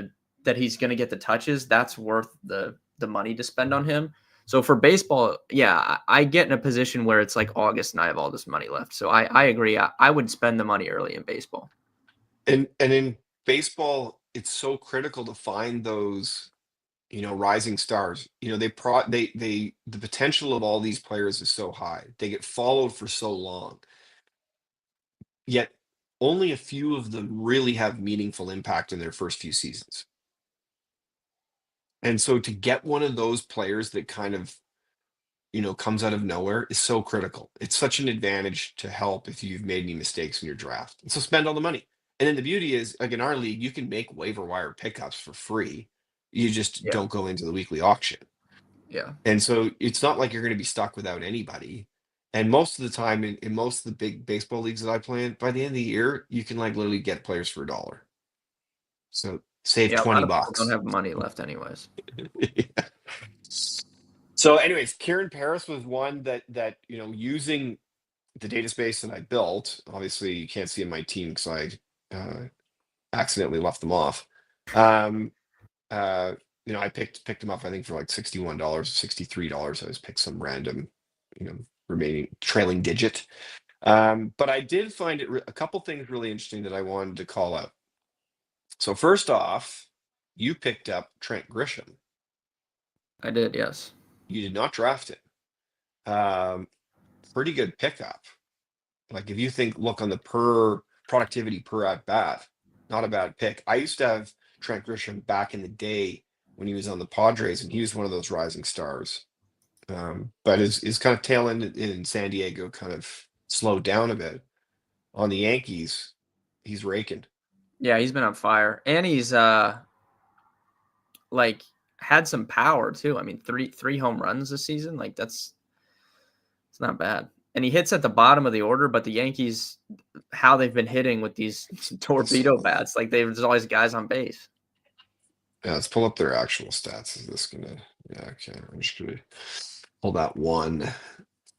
that he's going to get the touches, that's worth the money to spend on him. So for baseball, yeah, I get in a position where it's like August and I have all this money left. So I agree. I would spend the money early in baseball. And in baseball, it's so critical to find those, rising stars. The potential of all these players is so high. They get followed for so long. yet only a few of them really have meaningful impact in their first few seasons. And so to get one of those players that kind of, comes out of nowhere is so critical. It's such an advantage to help if you've made any mistakes in your draft. And so spend all the money. And then the beauty is, like in our league, you can make waiver wire pickups for free. You just Yeah. don't go into the weekly auction. Yeah. And so it's not like you're going to be stuck without anybody. And most of the time, in most of the big baseball leagues that I play in, by the end of the year, you can like literally get players for $1. So save Yeah. A lot 20 of people don't bucks. have money left, anyways. Yeah. So, anyways, Kieran Paris was one that using the data space that I built. Obviously, you can't see in my team because I accidentally left them off. Um, I picked them up. I think for like $61, $63. I just picked some random, remaining trailing digit. But I did find a couple things really interesting that I wanted to call out. So first off, you picked up Trent Grisham. I did, yes. You did not draft him. Pretty good pickup. Like if you look on the per productivity per at bat, not a bad pick. I used to have Trent Grisham back in the day when he was on the Padres, and he was one of those rising stars. But his kind of tail end in San Diego kind of slowed down a bit. On the Yankees, he's raking. Yeah, he's been on fire. And he's like had some power too. I mean, three home runs this season. Like it's not bad. And he hits at the bottom of the order, but the Yankees, how they've been hitting with these torpedo bats, like there's always guys on base. Yeah, let's pull up their actual stats. Is this gonna? Yeah, okay. I'm just gonna pull that one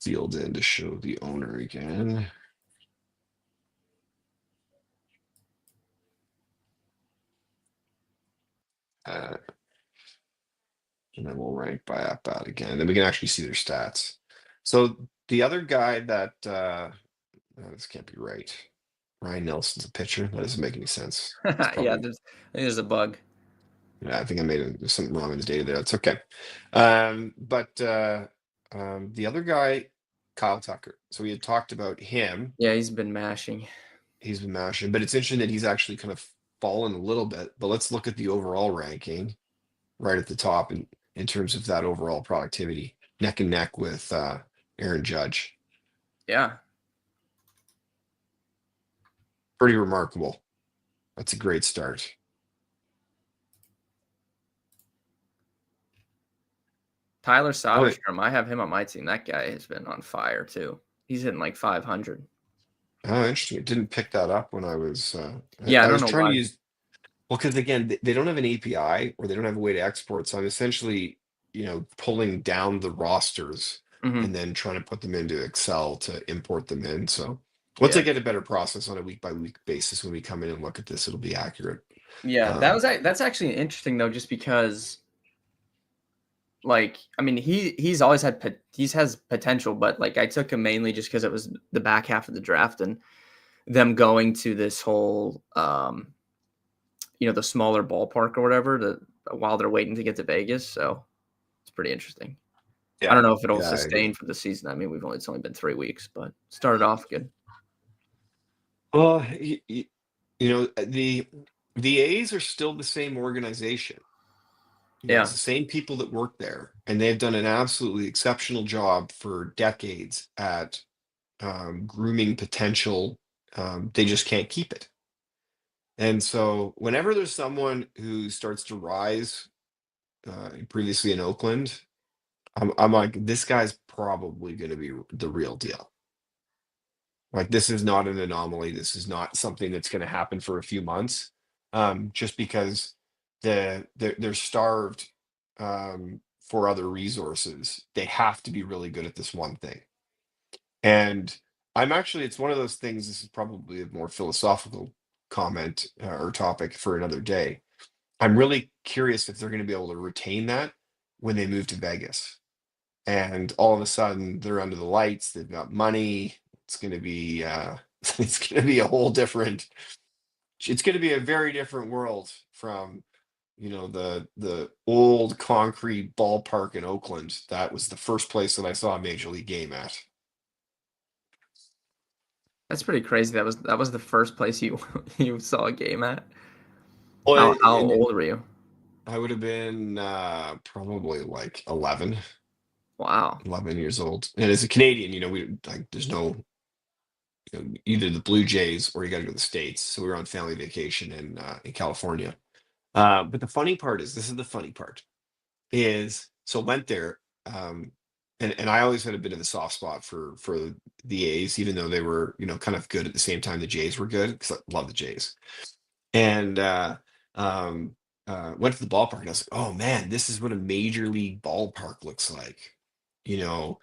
field in to show the owner again. Uh, and then we'll rank by at bat again. Then we can actually see their stats. So the other guy that this can't be right. Ryan Nelson's a pitcher. That doesn't make any sense. It's Yeah, probably I think there's a bug. yeah. I think I there's something wrong in his data there. It's okay. But the other guy, Kyle Tucker. So we had talked about him. Yeah, he's been mashing. He's been mashing, but it's interesting that he's actually kind of fallen a little bit. But let's look at the overall ranking right at the top in terms of that overall productivity, neck and neck with Aaron Judge. Yeah. Pretty remarkable. That's a great start. Tyler Oh, Soderstrom, I have him on my team. That guy has been on fire too. He's hitting like 500. interesting. I didn't pick that up when I was Yeah, I I don't was know trying to why. use well, because again, they don't have an API or they don't have a way to export. So I'm essentially, pulling down the rosters Hmm. and then trying to put them into Excel to import them in. So once Yeah. I get a better process on a week by week basis, when we come in and look at this, it'll be accurate. Yeah, Um, that's actually interesting though, just because like I mean he's always had he has potential, but like I took him mainly just because it was the back half of the draft and them going to this whole the smaller ballpark or whatever while they're waiting to get to Vegas. So it's pretty interesting. I yeah, don't know if it'll yeah, I agree. sustain for the season. I mean, it's only been 3 weeks, but started off good. Well, the A's are still the same organization. It's Yeah. the same people that work there, and they've done an absolutely exceptional job for decades at grooming potential. They just can't keep it. And so, whenever there's someone who starts to rise, previously in Oakland, I'm like, this guy's probably going to be the real deal. Like, this is not an anomaly. This is not something that's going to happen for a few months, just because they're starved for other resources. They have to be really good at this one thing. And it's one of those things. This is probably a more philosophical comment or topic for another day. I'm really curious if they're going to be able to retain that when they move to Vegas. And all of a sudden they're under the lights, they've got money. It's going to be it's going to be a whole different it's going to be a very different world from the old concrete ballpark in Oakland. That was the first place that I saw a major league game at. That's pretty crazy. That was the first place you you saw a game at. Well, How and old were you? I would have been probably like 11, Wow. 11 years old. And as a Canadian, we like there's no either the Blue Jays or you got to go to the States. So we were on family vacation in California. But the funny part is, this is the funny part is, so went there, and I always had a bit of a soft spot for the A's, even though they were kind of good at the same time the Jays were good because I love the Jays. And um, went to the ballpark and I was like, oh man, this is what a major league ballpark looks like. You know,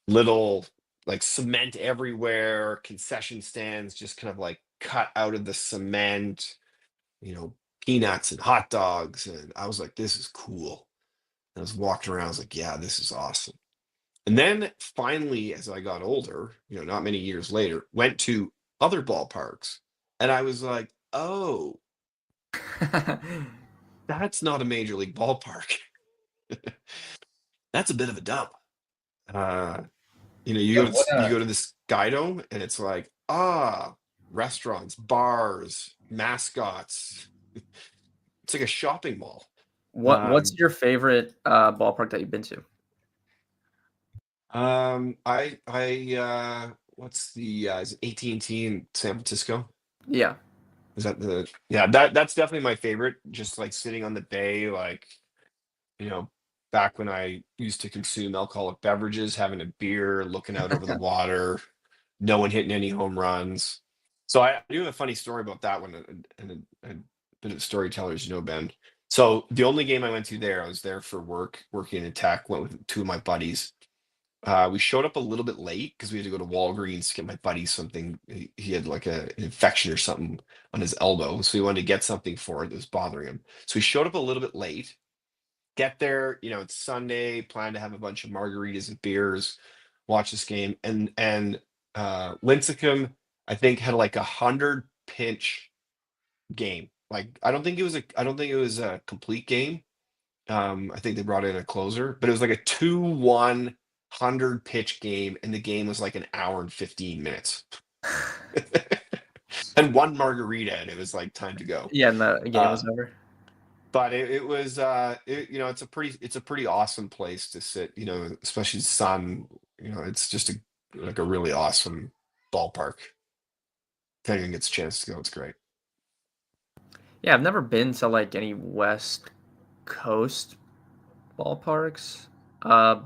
little like cement everywhere, concession stands just kind of like cut out of the cement, you know, peanuts and hot dogs. And I was like, this is cool. And I was walking around, I was like, yeah, this is awesome. And then finally, as I got older, not many years later, went to other ballparks. And I was like, oh, that's not a major league ballpark. That's a bit of a dump. Uh, Yeah, what you go to this Sky Dome and it's like, restaurants, bars, mascots. It's like a shopping mall. what's your favorite ballpark that you've been to? What's the is it AT&T in San Francisco? Yeah. Is that the yeah, that's definitely my favorite. Just like sitting on the bay, like, you know, back when I used to consume alcoholic beverages, having a beer, looking out over the water, no one hitting any home runs. So I do have a funny story about that one, and a bit of storytellers, Ben. So the only game I went to there, I was there for work, working in tech, went with two of my buddies. We showed up a little bit late because we had to go to Walgreens to get my buddy something. He had like an infection or something on his elbow, so we wanted to get something for it that was bothering him. So we showed up a little bit late. Get there, it's Sunday. Plan to have a bunch of margaritas and beers, watch this game, and Lincecum, I think, had like 100 pitch game. Like I don't think it was a complete game. I think they brought in a closer, but it was like a 2-1 100 pitch game, and the game was like an hour and 15 minutes. And one margarita, and it was like time to go. Yeah, and the game Uh, was over. but it was it's a pretty awesome place to sit, especially sun. It's just like a really awesome ballpark. If anyone gets a chance to go, it's great. Yeah, I've never been to like any West Coast ballparks. Uh,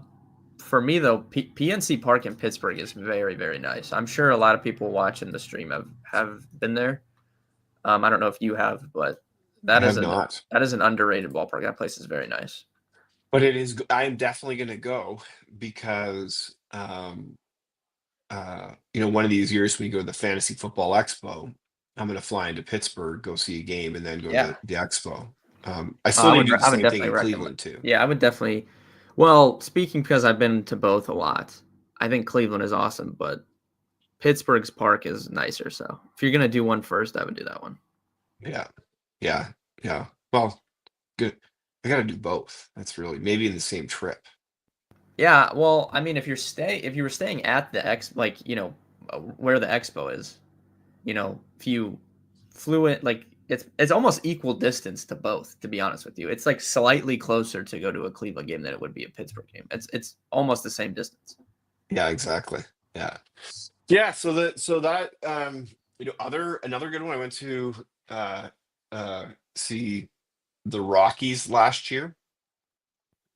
for me though, PNC Park in Pittsburgh is very, very nice. I'm sure a lot of people watching the stream have been there. I don't know if you have, but I that is have an not, that is an underrated ballpark. That place is very nice. but it is. I am definitely going to go because one of these years when we go to the Fantasy Football Expo, I'm going to fly into Pittsburgh, go see a game, and then go Yeah, to the Expo. I still need to do the I would same thing definitely in recommend. Cleveland too. Yeah, I would definitely. Well, speaking because I've been to both a lot, I think Cleveland is awesome, but Pittsburgh's park is nicer. So if you're gonna do one first, I would do that one. Yeah, yeah, yeah. Well, good. I got to do both. That's really maybe in the same trip. Yeah, well, I mean, if you were staying at the like where the expo is, if you flew it, like it's almost equal distance to both. To be honest with you, it's like slightly closer to go to a Cleveland game than it would be a Pittsburgh game. It's almost the same distance. Yeah, exactly. Yeah, yeah. So that other another good one. I went to uh see the Rockies last year.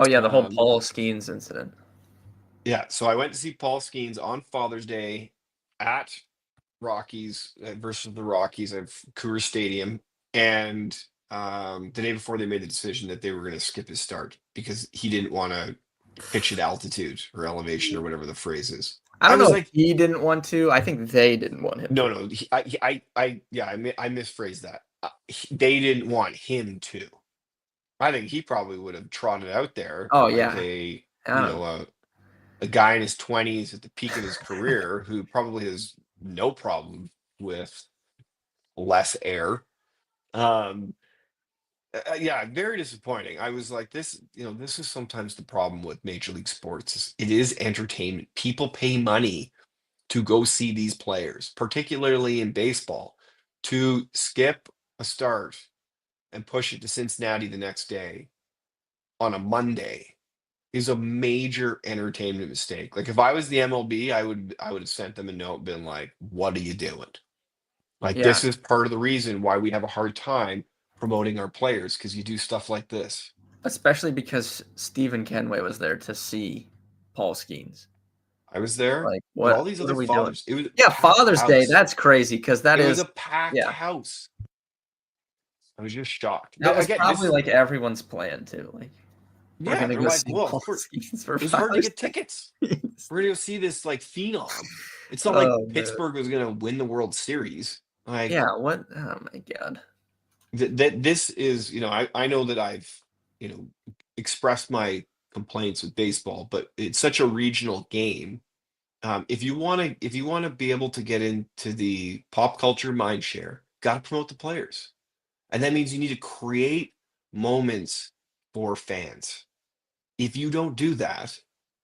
Oh yeah, the whole Um, Paul Skeens incident. yeah, so I went to see Paul Skeens on Father's Day at Rockies versus the Rockies at Coors Stadium, and the day before they made the decision that they were going to skip his start because he didn't want to pitch at altitude or elevation or whatever the phrase is. I I don't was know if like, he didn't want to. I think they didn't want him no, to. no, yeah, I misphrased that. They didn't want him to. I think he probably would have trotted out there Oh like yeah, I don't know. a guy in his 20s at the peak of his career who probably has no problem with less air. Um, yeah, very disappointing. I was like, this is sometimes the problem with Major League Sports. It is entertainment. People pay money to go see these players, particularly in baseball, to skip a start and push it to Cincinnati the next day on a Monday is a major entertainment mistake. Like if I was the MLB, I would have sent them a note, been like, "What are you doing? Like Yeah, this is part of the reason why we have a hard time promoting our players because you do stuff like this." especially because Stephen Kenway was there to see Paul Skeens. I was there, Like, but all these what are other we doing? fathers, it was a Yeah, packed Father's Day, house. that's crazy because that It was is a packed yeah, house. I was just shocked. that was Again, probably this, like everyone's plan too. Like, we're yeah, gonna they're go like, see well, of Paul course, Skeens for it was hard to Father's get Day. tickets. We're gonna go see this like phenom. It's not like Oh man. Pittsburgh was gonna win the World Series. Like Yeah, what? Oh my god. that this is, I know that I've, expressed my complaints with baseball, but it's such a regional game. If you want to be able to get into the pop culture mind share, got to promote the players, and that means you need to create moments for fans. If you don't do that,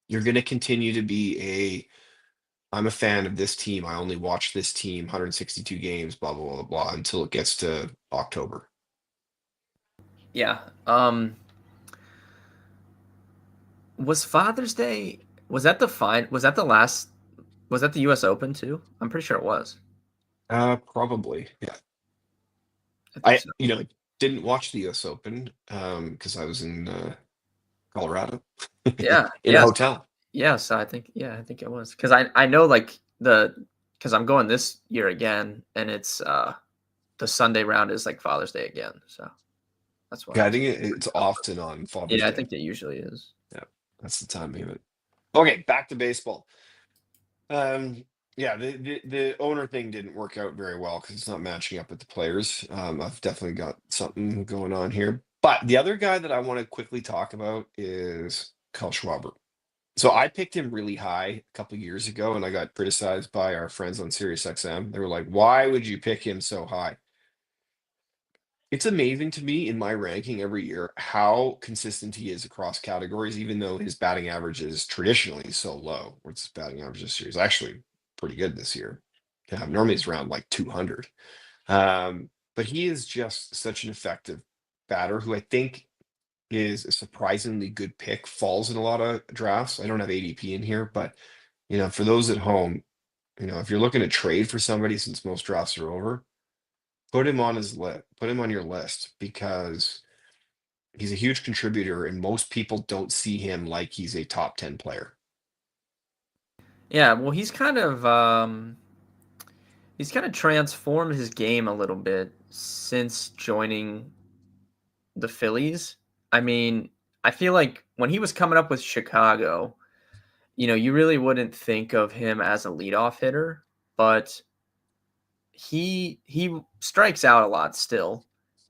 you're going to continue to be I'm a fan of this team. I only watch this team 162 games, blah blah blah blah, until it gets to October. Yeah. Was Father's Day? Was that the last? Was that the U.S. Open too? I'm pretty sure it was. Probably. Yeah. I think I, so. didn't watch the US Open because I was in Colorado Yeah. in a Yes. hotel. Yes. I think it was because I know like because I'm going this year again, and it's the Sunday round is like Father's Day again, so that's why I Yeah, I was think pretty it's pumped. often on Father's Yeah, I Day. think it usually is. Yeah, that's the timing of it. Okay, back to baseball. Um, yeah, the owner thing didn't work out very well because it's not matching up with the players. I've definitely got something going on here. But the other guy that I want to quickly talk about is Kyle Schwarber. So I picked him really high a couple years ago, and I got criticized by our friends on SiriusXM. They were like, "Why would you pick him so high?" It's amazing to me in my ranking every year how consistent he is across categories, even though his batting average is traditionally so low. What's his batting average this year? Is actually pretty good this year. Yeah, normally it's around like 200. But he is just such an effective batter who I think is a surprisingly good pick, falls in a lot of drafts. I don't have ADP in here, but for those at home, if you're looking to trade for somebody since most drafts are over, put him on your list because he's a huge contributor and most people don't see him like he's a top 10 player. Yeah, well, he's kind of transformed his game a little bit since joining the Phillies. I mean, I feel like when he was coming up with Chicago, you really wouldn't think of him as a leadoff hitter, but he strikes out a lot still.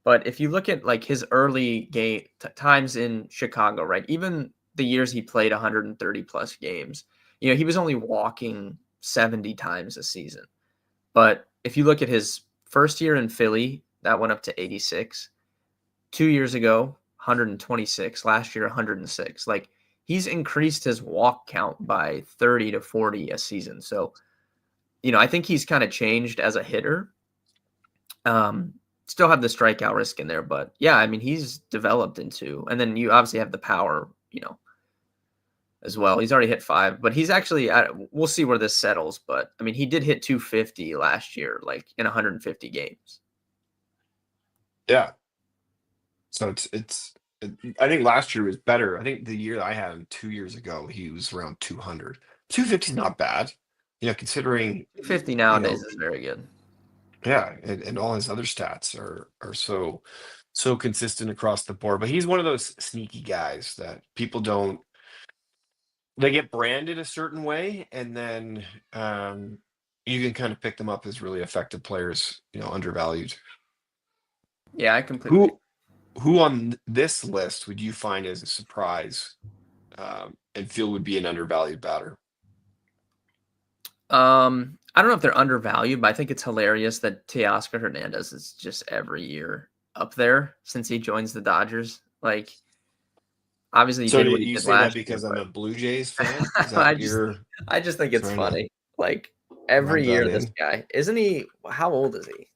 But if you look at like his early game times in Chicago, right? Even the years he played 130 plus games, he was only walking 70 times a season. But if you look at his first year in Philly, that went up to 86. 2 years ago, 126. Last year, 106. Like he's increased his walk count by 30 to 40 a season. So, I think he's kind of changed as a hitter. Um, Still have the strikeout risk in there, but yeah, I mean, he's developed into, and then you obviously have the power, as well. He's already hit 5, but he's actually, we'll see where this settles. But I mean, he did hit 250 last year, like in 150 games. Yeah. So I think last year was better. I think the year I had him 2 years ago, he was around 200. 250 is not bad, considering, 250 you nowadays know, is very good. yeah, and all his other stats are so consistent across the board. But he's one of those sneaky guys that people don't they get branded a certain way, and then you can kind of pick them up as really effective players, undervalued. Yeah, I completely agree. Who on this list would you find as a surprise and feel would be an undervalued batter? I don't know if they're undervalued, but I think it's hilarious that Teoscar Hernandez is just every year up there since he joins the Dodgers. Like, obviously, he So did do what he you did say that last year, because I'm but a Blue Jays fan? Is that I what just you're I just think it's trying to? funny. Like, Every rub that year, this in. guy. Isn't he? How old is he?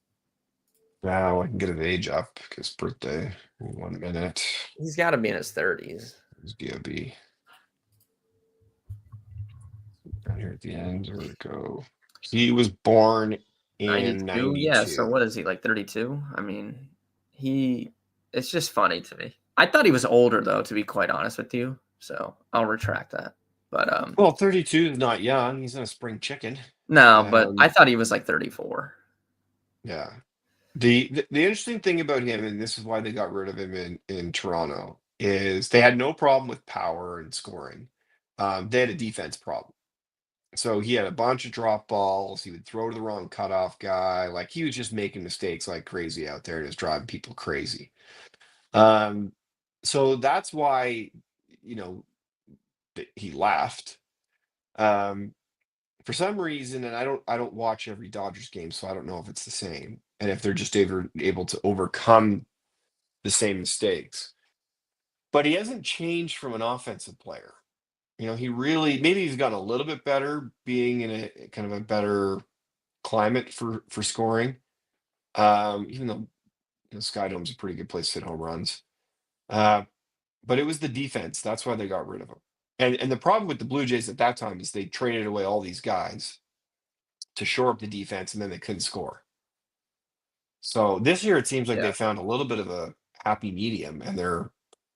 Now I can get his age up because birthday. 1 minute. He's got to be in his 30s. It's DOB. Down here at the end. Where we go? He was born in 92? Yeah, so 92. what is he, like 32? I mean, it's just funny to me. I thought he was older, though, to be quite honest with you, so I'll retract that. But, Well, 32 is not young. He's not a spring chicken. no, but I thought he was like 34. Yeah. The interesting thing about him, and this is why they got rid of him in Toronto, is they had no problem with power and scoring. They had a defense problem. So he had a bunch of drop balls. He would throw to the wrong cutoff guy. Like he was just making mistakes like crazy out there and it's driving people crazy. Um, so that's why, you know, he left. Um, for some reason, and I don't watch every Dodgers game, so I don't know if it's the same and if they're just able to overcome the same mistakes. But he hasn't changed from an offensive player. He really maybe he's gotten a little bit better being in a kind of a better climate for scoring. Even though Sky Dome's a pretty good place to hit home runs. Uh, but it was the defense. That's why they got rid of him. And the problem with the Blue Jays at that time is they traded away all these guys to shore up the defense, and then they couldn't score. So this year it seems like Yeah. they found a little bit of a happy medium, and they're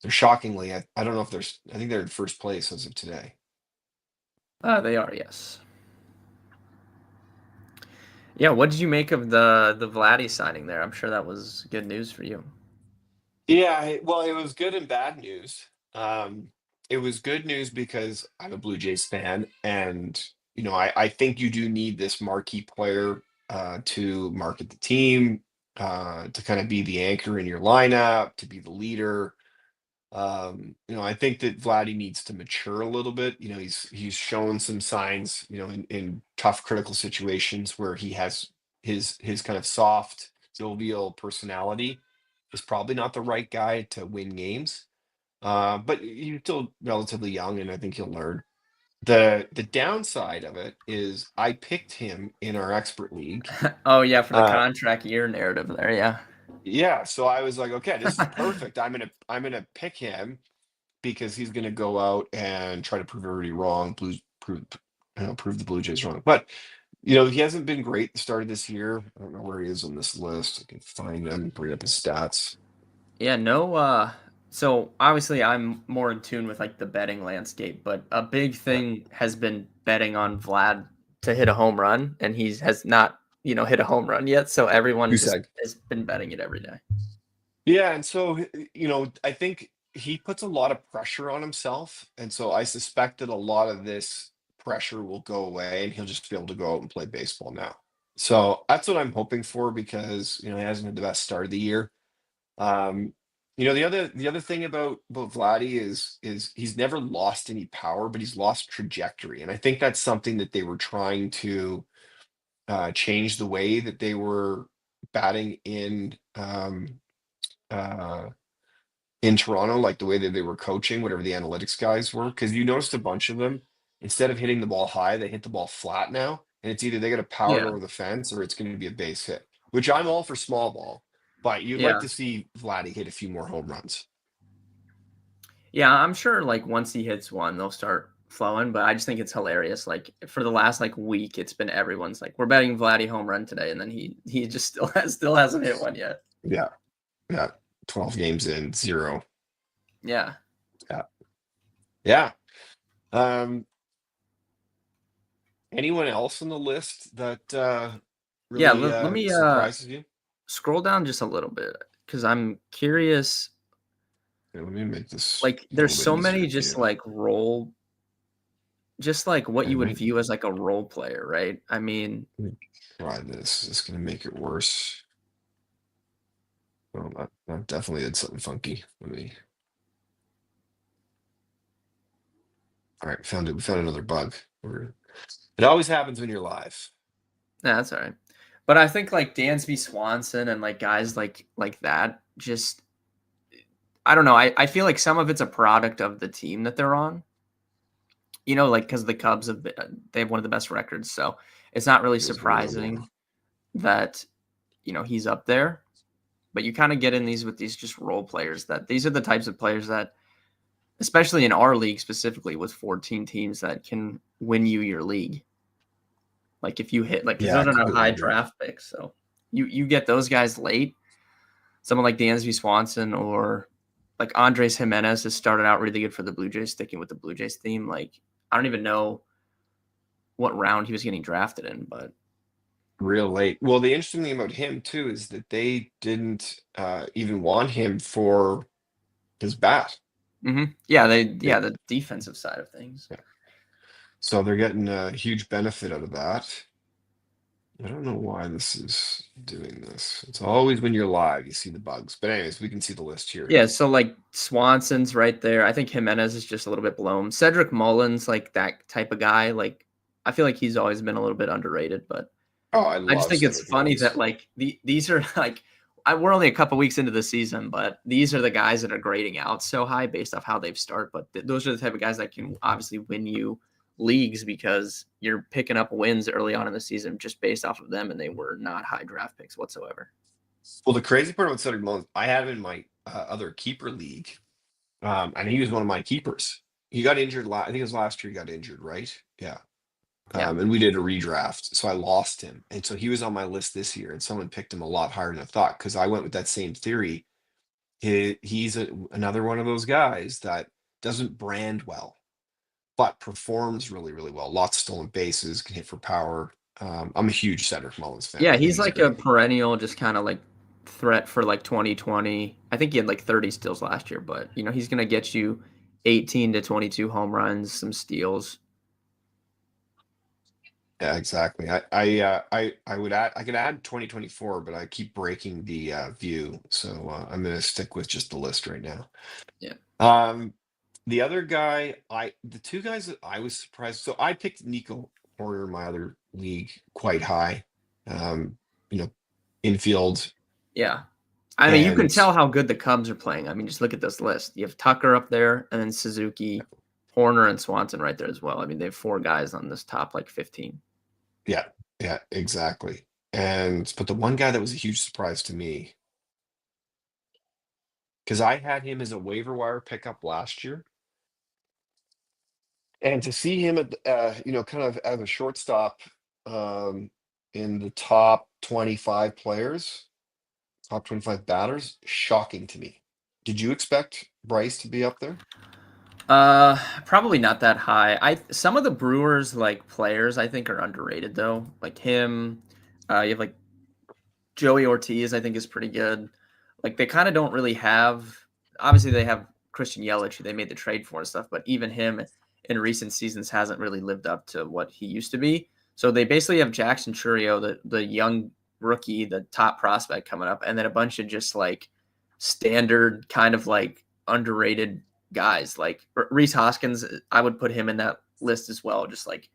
shockingly. I don't know if I think they're in first place as of today. They are, yes. Yeah, what did you make of the Vladdy signing there? I'm sure that was good news for you. Yeah, well, it was good and bad news. It was good news because I'm a Blue Jays fan, and I think you do need this marquee player to market the team, to kind of be the anchor in your lineup, to be the leader. I think that Vladdy needs to mature a little bit. He's shown some signs, in tough critical situations where he has his kind of soft, jovial personality is probably not the right guy to win games. But he's still relatively young, and I think he'll learn. The downside of it is I picked him in our expert league. Oh, yeah, for the Uh, contract year narrative there, yeah. yeah, so I was like, okay, this is perfect. I'm gonna pick him because he's gonna go out and try to prove everybody wrong, prove the Blue Jays wrong. But he hasn't been great the start of this year. I don't know where he is on this list. I can find him, bring up his stats. Yeah, no, so obviously I'm more in tune with like the betting landscape, but a big Yeah, thing has been betting on Vlad to hit a home run, and he has not, hit a home run yet. So everyone who just said? has been betting it every day. Yeah, and so I think he puts a lot of pressure on himself, and so I suspect that a lot of this pressure will go away, and he'll just be able to go out and play baseball now. So that's what I'm hoping for because he hasn't had the best start of the year. Um, the other thing about Vladdy is he's never lost any power, but he's lost trajectory, and I think that's something that they were trying to change the way that they were batting uh, in Toronto, like the way that they were coaching, whatever the analytics guys were, because you noticed a bunch of them, instead of hitting the ball high, they hit the ball flat now, and it's either they got to power it Yeah, over the fence or it's going to be a base hit, which I'm all for small ball, but you'd like yeah, to see Vladdy hit a few more home runs. yeah. I'm sure like once he hits one, they'll start flowing. But I just think it's hilarious. Like for the last like week, it's been everyone's like, we're betting Vladdy home run today, and then he just still hasn't hit one yet. Yeah, yeah. 12 games in, zero. Yeah. Yeah, yeah. Um, Anyone else on the list that Yeah, really let me surprises you? scroll down just a little bit because I'm curious. Here, let me make this Like, a there's little bit so easier many for just you. like just like what you would And view as like a role player, right? I mean, let me try this. It's going to make it worse. Well, that definitely did something funky. Let me. All right, found it. We found another bug. It always happens when you're live. nah, that's all right. But I think like Dansby Swanson and like guys like that, just I don't know. I feel like some of it's a product of the team that they're on. like because the Cubs they have one of the best records, so it's not really He was one of the more. surprising that he's up there. But you kind of get in these with these just role players that these are the types of players that, especially in our league specifically with 14 teams, that can win you your league. Like if you hit, like, because Yeah, I those are not completely high agree. draft picks, so you get those guys late. Someone like Dansby Swanson or like Andres Jimenez has started out really good for the Blue Jays, sticking with the Blue Jays theme. Like I don't even know what round he was getting drafted in, but Real late. Well, the interesting thing about him too is that they didn't even want him for his bat. yeah, It, the defensive side of things. yeah. So they're getting a huge benefit out of that. I don't know why this is doing this. It's always when you're live, you see the bugs. But anyways, we can see the list here. Yeah, so like Swanson's right there. I think Jimenez is just a little bit blown. Cedric Mullins, like that type of guy. Like I feel like he's always been a little bit underrated, but Oh, I I just love think it's Cedric funny Mullins. that like these are like we're only a couple weeks into the season, but these are the guys that are grading out so high based off how they've started. But those are the type of guys that can obviously win you leagues because you're picking up wins early on in the season just based off of them, and they were not high draft picks whatsoever. Well, the crazy part about Cedric Mullins, I had him in my other keeper league, and he was one of my keepers. He got injured. I think it was last year. He got injured, right? Yeah. Yeah. And we did a redraft, so I lost him, and so he was on my list this year, and someone picked him a lot higher than I thought because I went with that same theory. He's another one of those guys that doesn't brand well, but performs really, really well. Lots of stolen bases, can hit for power. I'm a huge Cedric Mullins fan. Yeah, I think he's he's like a great. perennial just kind of like threat for like 2020. I think he had like 30 steals last year, but he's going to get you 18 to 22 home runs, some steals. Yeah, exactly. I would add, I could add 2024, but I keep breaking the view, so I'm gonna stick with just the list right now. Yeah. The other guy, the two guys that I was surprised. So I picked Nico Horner in my other league quite high. Um, you know, infield Yeah. I mean, you can and tell how good the Cubs are playing. I mean, just look at this list. You have Tucker up there, and then Suzuki, Horner, and Swanson right there as well. I mean, they have four guys on this top like 15. yeah, yeah, exactly. And but the one guy that was a huge surprise to me, because I had him as a waiver wire pickup last year, and to see him at kind of as a shortstop um, in the top 25 players, top 25 batters, shocking to me. Did you expect Bryce to be up there? Probably not that high. Some of the Brewers like players I think are underrated though. Like him, you have like Joey Ortiz, I think is pretty good. Like they kind of don't really have. Obviously, they have Christian Yelich, who they made the trade for and stuff. But even him in recent seasons hasn't really lived up to what he used to be. So they basically have Jackson Churio, the young rookie, the top prospect coming up, and then a bunch of just like standard kind of like underrated guys. Like Reese Hoskins, I would put him in that list as well. Just like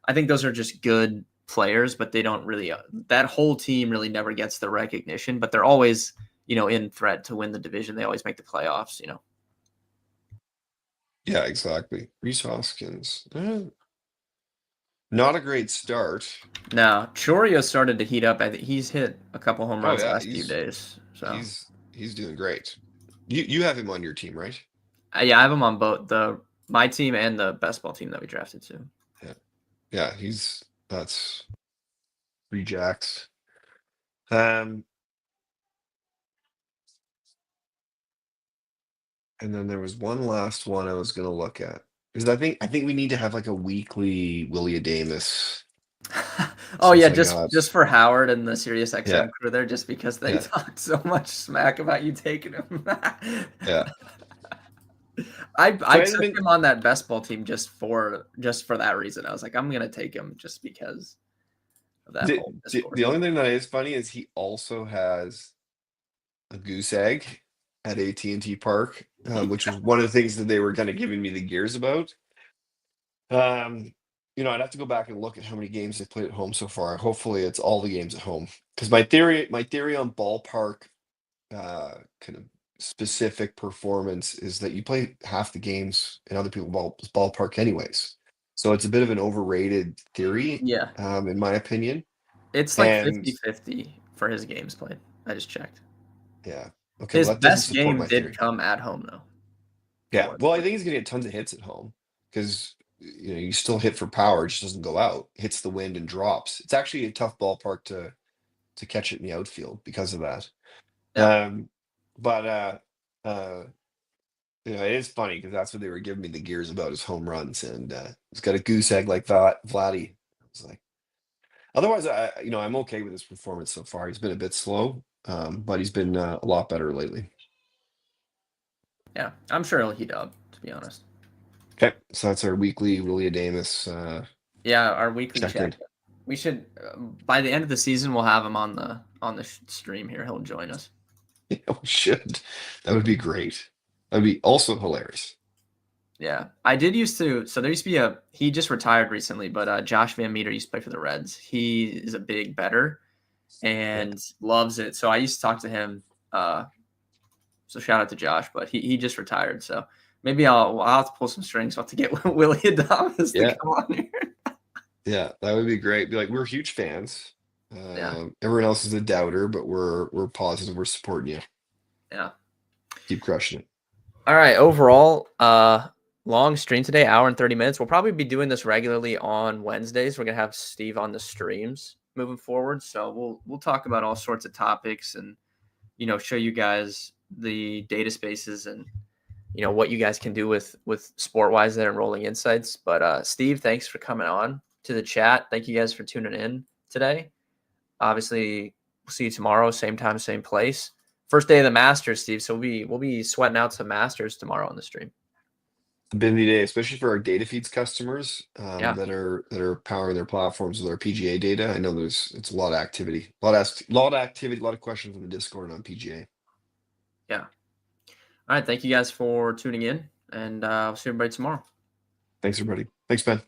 I think those are just good players, but they don't really. That whole team really never gets the recognition, but they're always in threat to win the division. They always make the playoffs. Yeah, exactly. Reese Hoskins, not a great start. Now Chorio started to heat up. I think he's hit a couple home Oh runs the yeah, last few days. So he's doing great. You have him on your team, right? yeah, I have him on both my team and the best ball team that we drafted too. Yeah, yeah, that's three jacks. Um, and then there was one last one I was gonna look at because I think we need to have like a weekly Willie Adamus Oh since yeah, I just got just for Howard and the Sirius yeah XM crew there, just because they yeah talked so much smack about you taking him. yeah. I So I haven't took been him on that best ball team just for that reason. I was like, I'm gonna take him just because of that the, whole the discourse. the only thing that is funny is he also has a goose egg at AT&T Park, which was one of the things that they were kind of giving me the gears about. Um, I'd have to go back and look at how many games they played at home so far. Hopefully, it's all the games at home. Because my theory on ballpark, kind of specific performance is that you play half the games in other people's ballpark anyways. So it's a bit of an overrated theory, Yeah. in my opinion. It's like And 50-50 for his games played. I just checked. yeah, okay, well His that doesn't best support game my did theory. come at home, though, for Yeah, what it's well, I worth. think he's gonna get tons of hits at home because you still hit for power, it just doesn't go out. Hits the wind and drops. It's actually a tough ballpark to catch it in the outfield because of that. Yeah. But uh, it is funny because that's what they were giving me the gears about his home runs, and he's got a goose egg like that, Vladdy. I was like, otherwise, I'm okay with his performance so far. He's been a bit slow, but he's been a lot better lately. Yeah. I'm sure he'll heat up, to be honest. Okay, so that's our weekly Willie Adamus Yeah, our weekly check in. check. We should by the end of the season we'll have him on the stream here. He'll join us. Yeah, we should. That would be great. That'd be also hilarious. Yeah, I did used to. So there used to be he just retired recently, but Josh Van Meter used to play for the Reds. He is a big bettor Yeah, and loves it. So I used to talk to him. So shout out to Josh, but he just retired. So maybe I'll have to pull some strings. I'll have to get Willie Adamas to yeah, come on here. yeah. That would be great. Be like, we're huge fans. Yeah, Everyone else is a doubter, but we're positive. We're supporting you. yeah. Keep crushing it. All right. Overall, long stream today, hour and 30 minutes. We'll probably be doing this regularly on Wednesdays. We're gonna have Steve on the streams moving forward. So we'll talk about all sorts of topics and show you guys the data spaces and what you guys can do with SportWise there and rolling insights. But Steve, thanks for coming on to the chat. Thank you guys for tuning in today. Obviously, we'll see you tomorrow, same time, same place. First day of the Masters, Steve. So we'll be sweating out some Masters tomorrow on the stream. A busy day, especially for our data feeds customers Yeah, that are powering their platforms with our PGA data. I know it's a lot of activity, lot of activity, a lot of questions in the Discord on PGA. yeah. All right, thank you guys for tuning in, and I'll see everybody tomorrow. Thanks, everybody. Thanks, Ben.